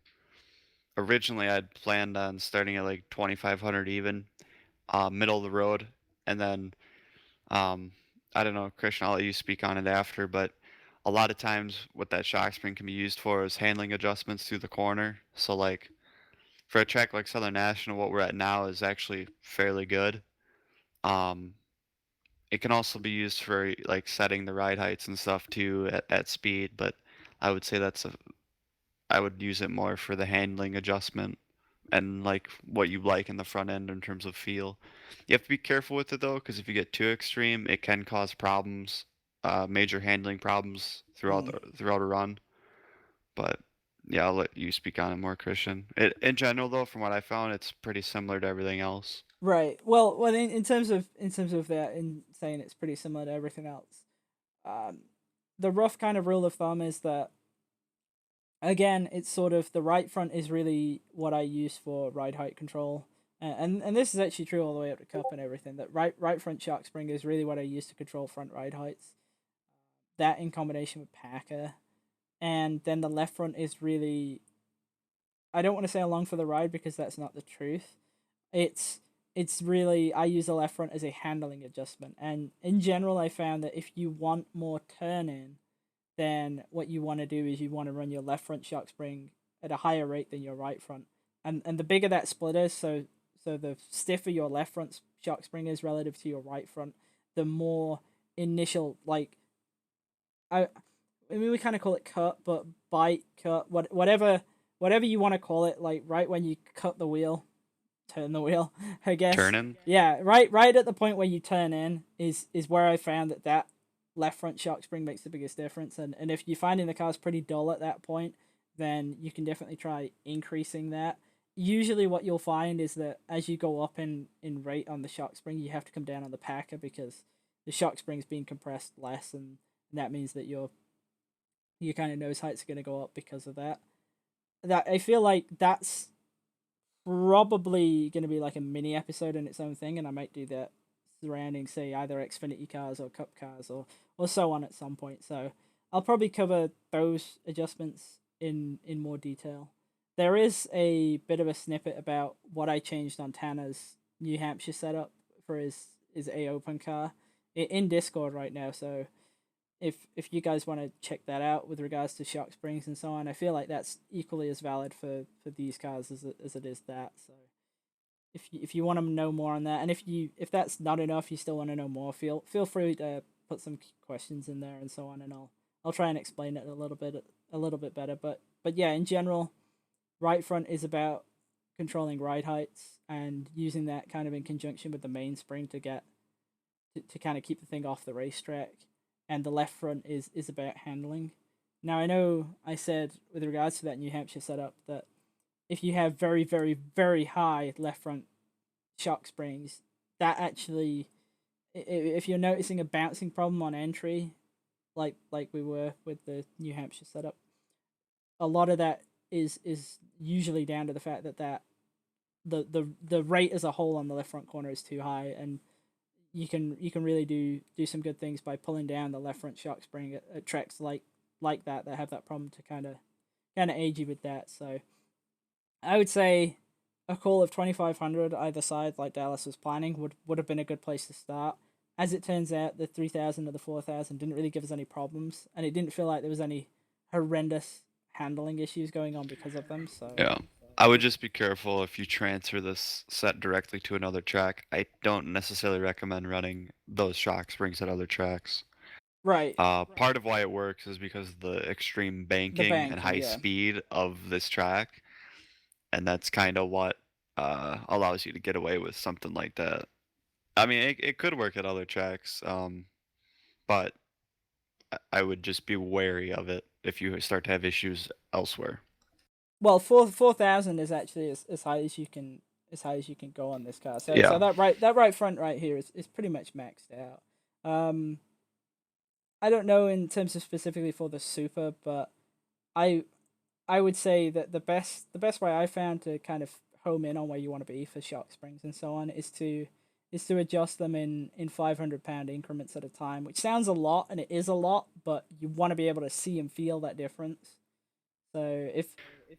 originally I'd planned on starting at like 2500 even, middle of the road, and then um, I don't know, Christian, I'll let you speak on it after, but a lot of times what that shock spring can be used for is handling adjustments through the corner. So like for a track like Southern National, what we're at now is actually fairly good. Um, it can also be used for like setting the ride heights and stuff too at speed, but I would say I would use it more for the handling adjustment and like what you like in the front end in terms of feel. You have to be careful with it though, because if you get too extreme, it can cause problems, major handling problems throughout a run. But yeah, I'll let you speak on it more, Christian. In general though, from what I found, it's pretty similar to everything else. Right. Well, in terms of that, in saying it's pretty similar to everything else, um, the rough kind of rule of thumb is that again, it's sort of the right front is really what I use for ride height control, and this is actually true all the way up to cup and everything. That right front shock spring is really what I use to control front ride heights. That in combination with Packer, and then the left front is really, I don't want to say along for the ride because that's not the truth. It's it's really, I use the left front as a handling adjustment, and in general I found that if you want more turn in, then what you want to do is you want to run your left front shock spring at a higher rate than your right front, and the bigger that split is, so the stiffer your left front shock spring is relative to your right front, the more initial, like, I I mean we kind of call it cut, but bite, cut, whatever you want to call it, like right when you cut the wheel, turn the wheel, I guess. Turning? Yeah, right at the point where you turn in is where I found that left front shock spring makes the biggest difference. And if you're finding the car's pretty dull at that point, then you can definitely try increasing that. Usually what you'll find is that as you go up in rate on the shock spring, you have to come down on the Packer because the shock spring's being compressed less, and that means that your kind of nose height's going to go up because of that. That I feel like that's probably going to be like a mini episode in its own thing, and I might do that surrounding, say, either Xfinity cars or Cup cars or so on at some point. So I'll probably cover those adjustments in more detail. There is a bit of a snippet about what I changed on Tanner's New Hampshire setup for his A Open car in Discord right now. So if you guys want to check that out with regards to shock springs and so on, I feel like that's equally as valid for these cars as it is that. So if you want to know more on that, and if that's not enough, you still want to know more, feel free to put some questions in there and so on, and I'll try and explain it a little bit better. But yeah, in general, right front is about controlling ride heights and using that kind of in conjunction with the mainspring to kind of keep the thing off the racetrack, and the left front is about handling. Now I know I said with regards to that New Hampshire setup that if you have very very very high left front shock springs, that actually, if you're noticing a bouncing problem on entry, like we were with the New Hampshire setup, a lot of that is usually down to the fact that the rate as a whole on the left front corner is too high, and you can really do some good things by pulling down the left front shock spring at tracks like that have that problem to kind of aid you with that. So I would say a call of 2500 either side, like Dallas was planning, would have been a good place to start. As it turns out, the 3000 or the 4000 didn't really give us any problems, and it didn't feel like there was any horrendous handling issues going on because of them. So Yeah. I would just be careful if you transfer this set directly to another track. I don't necessarily recommend running those shock springs at other tracks. right, Part of why it works is because of the extreme the banking and banking, high yeah. speed of this track, and that's kind of what allows you to get away with something like that. I mean, it could work at other tracks, but I would just be wary of it if you start to have issues elsewhere. Well, 4000 is actually as high as you can go on this car. So Yeah. that right front right here is pretty much maxed out. I don't know in terms of specifically for the Super, but I I would say that the best way I found to kind of home in on where you want to be for shock springs and so on is to adjust them in 500 pound increments at a time, which sounds a lot and it is a lot, but you want to be able to see and feel that difference. So if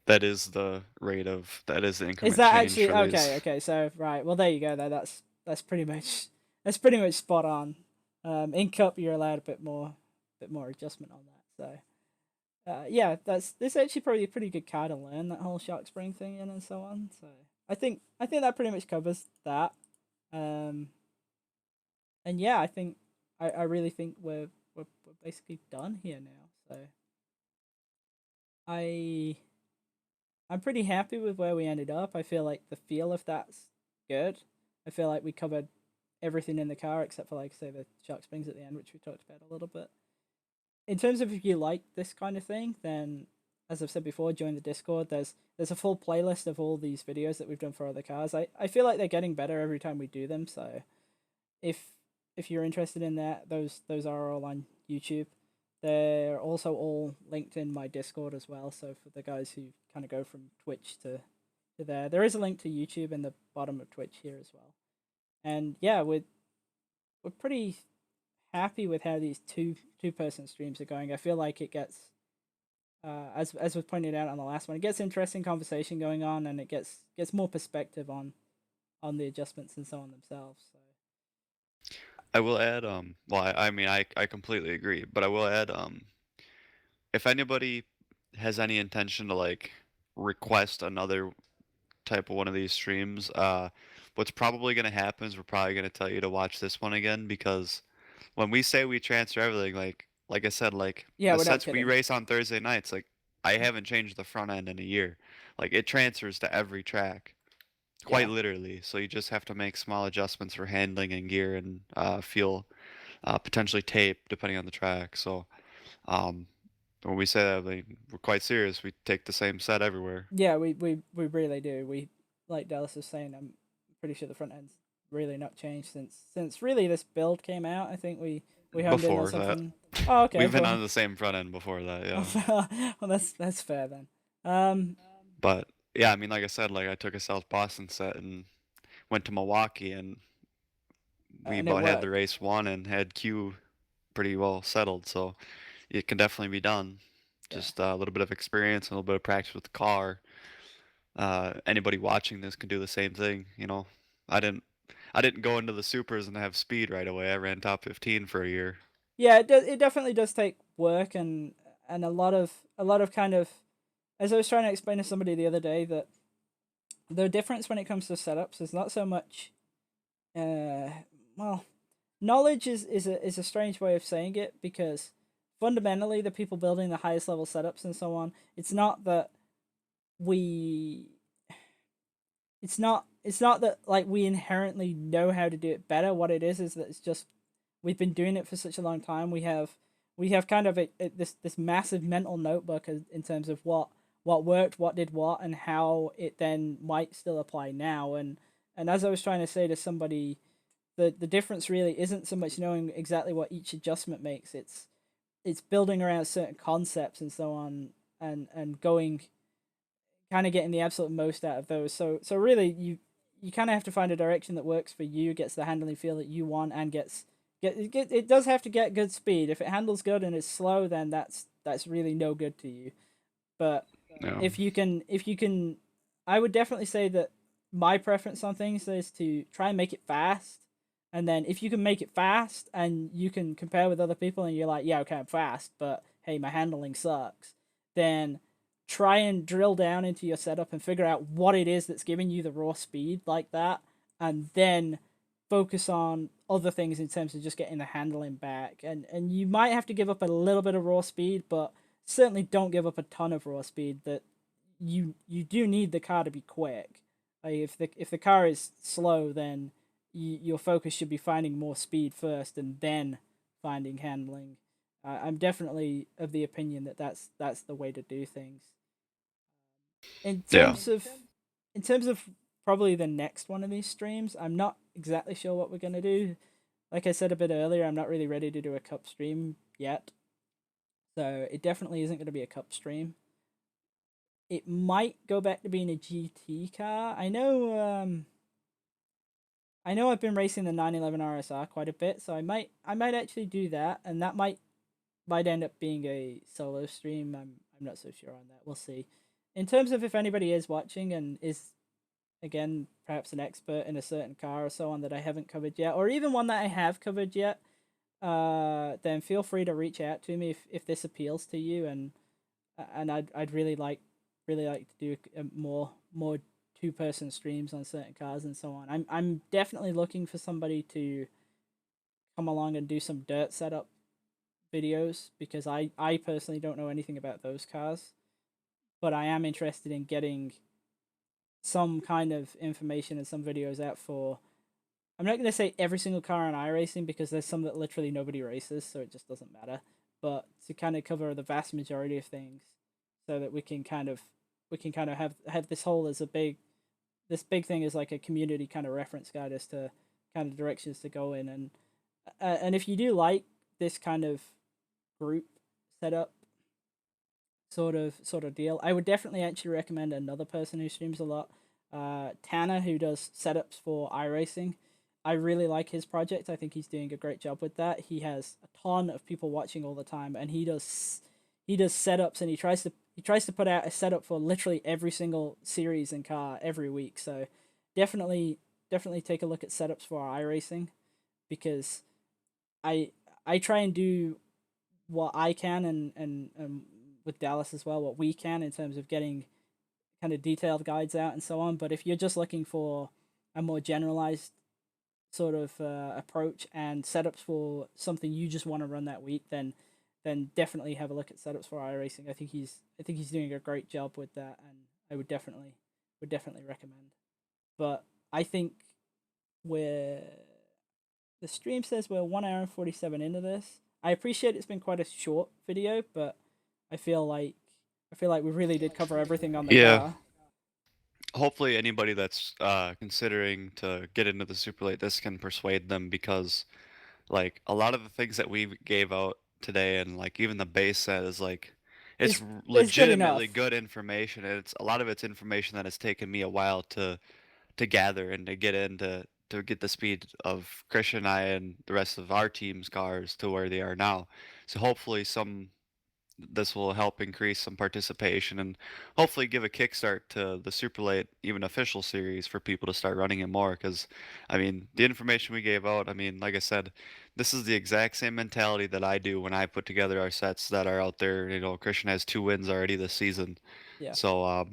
That is the rate of that is the is increment that change actually for these. okay? So right, well there you go. Though that's pretty much spot on. In cup you're allowed a bit more adjustment on that. So yeah, this actually probably a pretty good card to learn that whole shock spring thing in and so on. So I think that pretty much covers that. Um, and yeah, I really think we're basically done here now. So I I'm pretty happy with where we ended up. I feel like the feel of that's good. I feel like we covered everything in the car except for like say the shock springs at the end, which we talked about a little bit. In terms of if you like this kind of thing, then as I've said before, join the Discord. There's a full playlist of all these videos that we've done for other cars. I feel like they're getting better every time we do them. So if if you're interested in that, those are all on YouTube. They're also all linked in my Discord as well. So for the guys who kind of go from Twitch to there is a link to YouTube in the bottom of Twitch here as well. And yeah, we're pretty happy with how these two-person streams are going. I feel like it gets as was pointed out on the last one, it gets interesting conversation going on, and it gets more perspective on the adjustments and so on themselves. So I will add, well, I mean, I completely agree, but I will add, if anybody has any intention to like request another type of one of these streams, what's probably gonna happen is we're probably gonna tell you to watch this one again because when we say we transfer everything, like I said, like yeah, the without sets we kidding. race on Thursday nights, like I haven't changed the front end in a year. Like it transfers to every track, quite Yeah, literally. So you just have to make small adjustments for handling and gear and feel potentially tape depending on the track. So um, when we say that, like, we're quite serious. We take the same set everywhere. yeah, we really do. We like Dallas was saying. I'm pretty sure the front end's really not changed since really this build came out. I think we honed in on Before that, something. Oh, okay, we've been well, on the same front end before that, yeah. well that's fair then. Um, But yeah, I mean, like I said, like I took a South Boston set and went to Milwaukee, and we and it about had the worked. race won and had Q pretty well settled. So it can definitely be done. Yeah. Just a little bit of experience and a little bit of practice with the car. Anybody watching this can do the same thing. You know, I didn't I didn't go into the supers and have speed right away. I ran top 15 for a year. Yeah, it definitely does take work and a lot of kind of as I was trying to explain to somebody the other day that the difference when it comes to setups is not so much uh well knowledge is a strange way of saying it because fundamentally the people building the highest level setups and so on, it's not that we it's not that like we inherently know how to do it better. What it is that it's just we've been doing it for such a long time. We have kind of this massive mental notebook in terms of what worked, what did what, and how it then might still apply now. And as I was trying to say to somebody, the difference really isn't so much knowing exactly what each adjustment makes. It's building around certain concepts and so on, and going kind of getting the absolute most out of those. So really, you kind of have to find a direction that works for you, gets the handling feel that you want, and it does have to get good speed. If it handles good and it's slow, then that's really no good to you. But Yeah. if you can, I would definitely say that my preference on things is to try and make it fast. And then if you can make it fast and you can compare with other people and you're like, yeah, okay, I'm fast, but hey, my handling sucks, then try and drill down into your setup and figure out what it is that's giving you the raw speed like that, and then focus on other things in terms of just getting the handling back. And you might have to give up a little bit of raw speed, but certainly don't give up a ton of raw speed. That you do need the car to be quick. Like if the car is slow, then your focus should be finding more speed first and then finding handling. I'm definitely of the opinion that that's the way to do things. In Yeah. terms of probably the next one of these streams, I'm not exactly sure what we're gonna do. like I said a bit earlier, I'm not really ready to do a cup stream yet. So it definitely isn't going to be a cup stream. It might go back to being a GT car. I know I've been racing the 911 RSR quite a bit, so I might actually do that, and that might end up being a solo stream. I'm not so sure on that. We'll see. In terms of if anybody is watching and is, again, perhaps an expert in a certain car or so on that I haven't covered yet, or even one that I have covered yet, then feel free to reach out to me if this appeals to you, and I'd really like to do more 2-person streams on certain cars and so on. I'm definitely looking for somebody to come along and do some dirt setup videos, because I personally don't know anything about those cars, but I am interested in getting some kind of information and some videos out for, I'm not going to say every single car on iRacing, because there's some that literally nobody races, so it just doesn't matter, but to kind of cover the vast majority of things, so that we can kind of have this whole as a big thing is like a community kind of reference guide as to kind of directions to go in. And if you do like this kind of group setup sort of deal, I would definitely actually recommend another person who streams a lot, Tanner, who does setups for iRacing. I really like his project. I think he's doing a great job with that. He has a ton of people watching all the time, and he does setups, and he tries to put out a setup for literally every single series and car every week. So definitely take a look at setups for iRacing, because I try and do what I can, and with Dallas as well, what we can in terms of getting kind of detailed guides out and so on. But if you're just looking for a more generalized sort of approach and setups for something you just want to run that week, then definitely have a look at setups for iRacing. I think he's doing a great job with that, and I would definitely recommend. But I think the stream says we're 1 hour and 47 into this. I appreciate it's been quite a short video, but I feel like we really did cover everything on the car. Hopefully anybody that's considering to get into the Super Late, this can persuade them, because like a lot of the things that we gave out today, and like even the base set, is like it's legitimately good information, and it's a lot of it's information that has taken me a while to gather and to get into, to get the speed of Christian and I and the rest of our team's cars to where they are now. So hopefully this will help increase some participation, and hopefully give a kickstart to the Super Late even official series for people to start running it more. Because I mean, the information we gave out, I mean, like I said, this is the exact same mentality that I do when I put together our sets that are out there. You know, Christian has 2 wins already this season. Yeah. So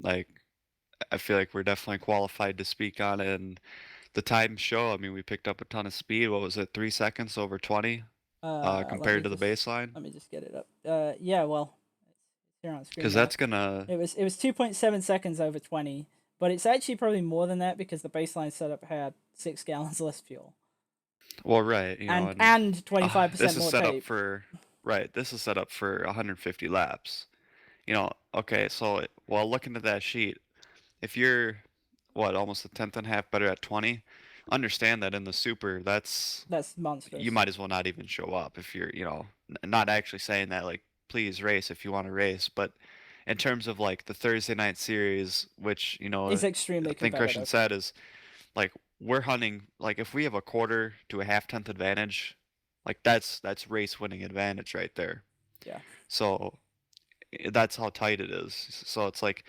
like I feel like we're definitely qualified to speak on it, and the times show. I mean, we picked up a ton of speed. What was it, 3 seconds over 20 compared to the baseline? Let me just get it up. Yeah, well, it's here on screen. Because that's gonna. It was 2.7 seconds over 20, but it's actually probably more than that, because the baseline setup had 6 gallons less fuel. Well, right, you know, and 25% this is more set tape. up for This is set up for 150 laps. You know, okay, so while looking at that sheet, if you're almost a tenth and a half better at 20, understand that in the super, that's monstrous. You might as well not even show up if you're, not actually saying that like please race if you want to race, but in terms of like the Thursday night series, which is extremely I think Christian said is like we're hunting, like if we have a quarter to a half tenth advantage, like that's race winning advantage right there. Yeah. So that's how tight it is. So it's like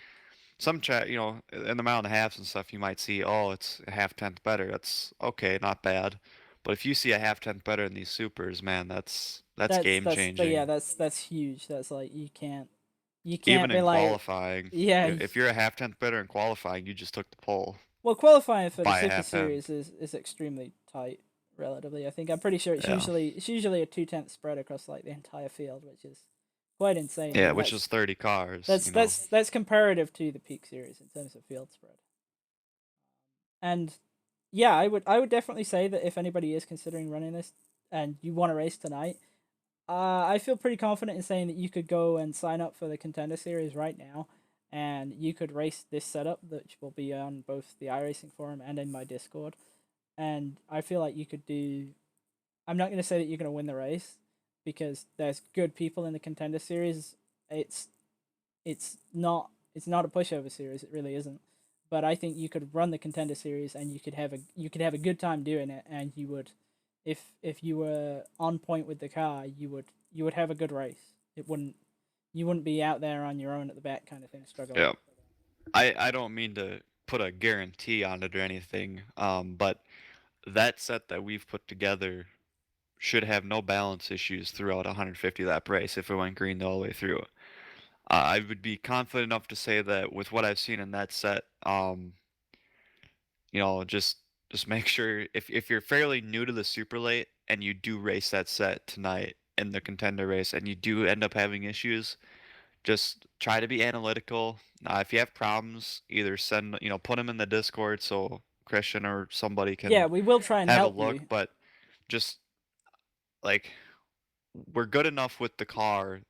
some chat, in the mile and a halves and stuff, you might see, oh, it's a half tenth better. That's okay, not bad. But if you see a half tenth better in these supers, man, that's game changing. Yeah, that's huge. That's like you can't even be in like, qualifying. Yeah. If you're a half tenth better in qualifying, you just took the pole. Well, qualifying for the by a Super half Series tenth. is extremely tight, relatively. I think I'm pretty sure it's Yeah. usually a 2/10 spread across like the entire field, which is quite insane. Yeah, which is 30 cars. That's comparative to the Peak Series in terms of field spread. And yeah, I would definitely say that if anybody is considering running this and you want to race tonight, I feel pretty confident in saying that you could go and sign up for the Contender Series right now, and you could race this setup, which will be on both the iRacing forum and in my Discord. And I feel like you could do I'm not going to say that you're going to win the race because there's good people in the contender series. It's not a pushover series. It really isn't. But I think you could run the contender series and you could have a good time doing it, and you would, if you were on point with the car, you would have a good race. You wouldn't be out there on your own at the back kind of thing struggling. Yeah. I don't mean to put a guarantee on it or anything, but that set that we've put together should have no balance issues throughout a 150 lap race if it went green all the way through. I would be confident enough to say that with what I've seen in that set, just make sure if you're fairly new to the super late and you do race that set tonight in the contender race and you do end up having issues, just try to be analytical. If you have problems, either put them in the Discord so Christian or somebody can Yeah, we will try and have a help look, you. but just like we're good enough with the car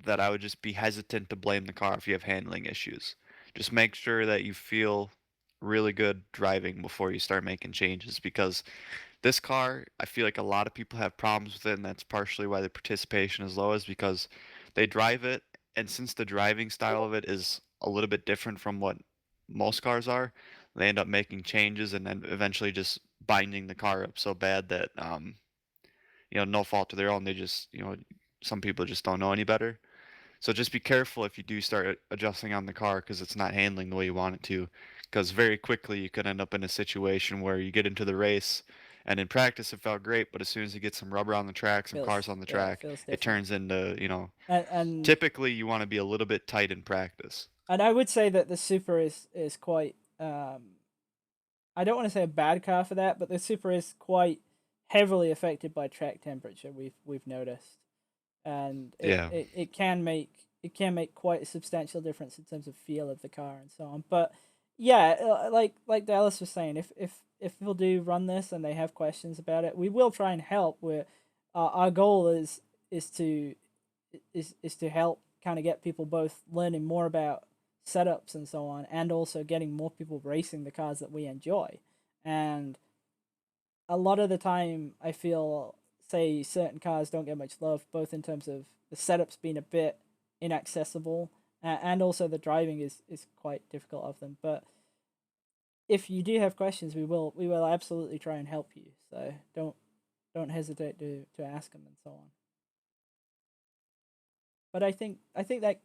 that I would just be hesitant to blame the car if you have handling issues. Just make sure that you feel really good driving before you start making changes, because this car, I feel like a lot of people have problems with it, and that's partially why the participation is low, is because they drive it, and since the driving style of it is a little bit different from what most cars are, they end up making changes and then eventually just binding the car up so bad that no fault to their own, they just, some people just don't know any better. So just be careful if you do start adjusting on the car because it's not handling the way you want it to. Because very quickly you could end up in a situation where you get into the race, and in practice it felt great, but as soon as you get some rubber on the track, some cars on the track, feels it different. turns into, And typically you want to be a little bit tight in practice. and I would say that the Super is quite I don't want to say a bad car for that, but the Super is quite heavily affected by track temperature. We've noticed, and Yeah. it can make quite a substantial difference in terms of feel of the car and so on. But yeah, like Dallas was saying, if people do run this and they have questions about it, we will try and help. Our goal is to help kind of get people both learning more about setups and so on, and also getting more people racing the cars that we enjoy. And a lot of the time, I feel, say, certain cars don't get much love, both in terms of the setups being a bit inaccessible, and also the driving is quite difficult of them. But if you do have questions, we will absolutely try and help you. So don't hesitate to ask them and so on. But I think that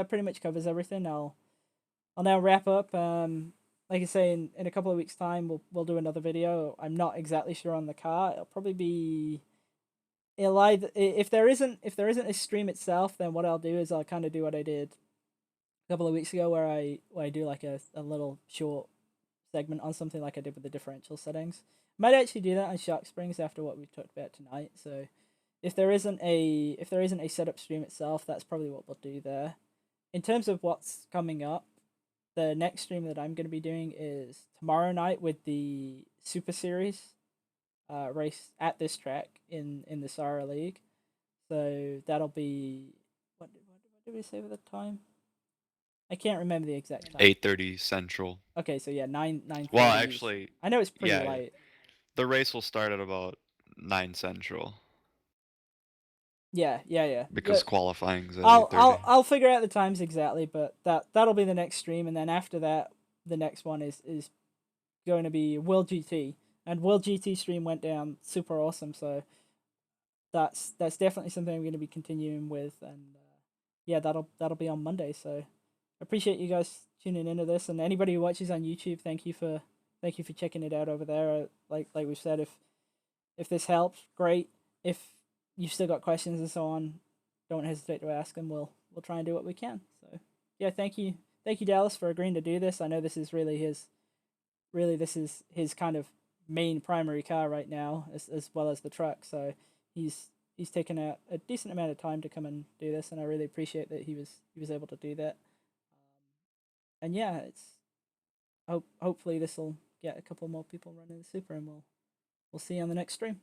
pretty much covers everything. I'll now wrap up. Like I say, in a couple of weeks' time, we'll do another video. I'm not exactly sure on the car. It'll probably be. It'll either, if there isn't a stream itself, then what I'll do is I'll kind of do what I did a couple of weeks ago, where I do like a little short segment on something like I did with the differential settings. Might actually do that on Shark Springs after what we talked about tonight. So if there isn't a setup stream itself, that's probably what we'll do there. In terms of what's coming up, the next stream that I'm going to be doing is tomorrow night with the Super Series race at this track in the Sara League. So that'll be what did we say for the time? I can't remember the exact time. 8:30 Central. Okay, so yeah, 9:30. Well, actually, I know it's pretty yeah, late. the race will start at about 9 Central. Yeah. Because qualifying's at I'll 8:30. I'll figure out the times exactly, but that'll be the next stream, and then after that, the next one is going to be World GT, and World GT stream went down super awesome, so that's definitely something I'm going to be continuing with, and yeah, that'll be on Monday. So I appreciate you guys tuning into this, and anybody who watches on YouTube, thank you for checking it out over there. Like we've said, if this helps, great. If you've still got questions and so on, don't hesitate to ask them. We'll try and do what we can. So yeah, thank you Dallas for agreeing to do this. I know this is this is his kind of main primary car right now, as well as the truck. So he's taken a decent amount of time to come and do this, and I really appreciate that he was able to do that. And yeah, hopefully this will get a couple more people running the Super, and we'll see you on the next stream.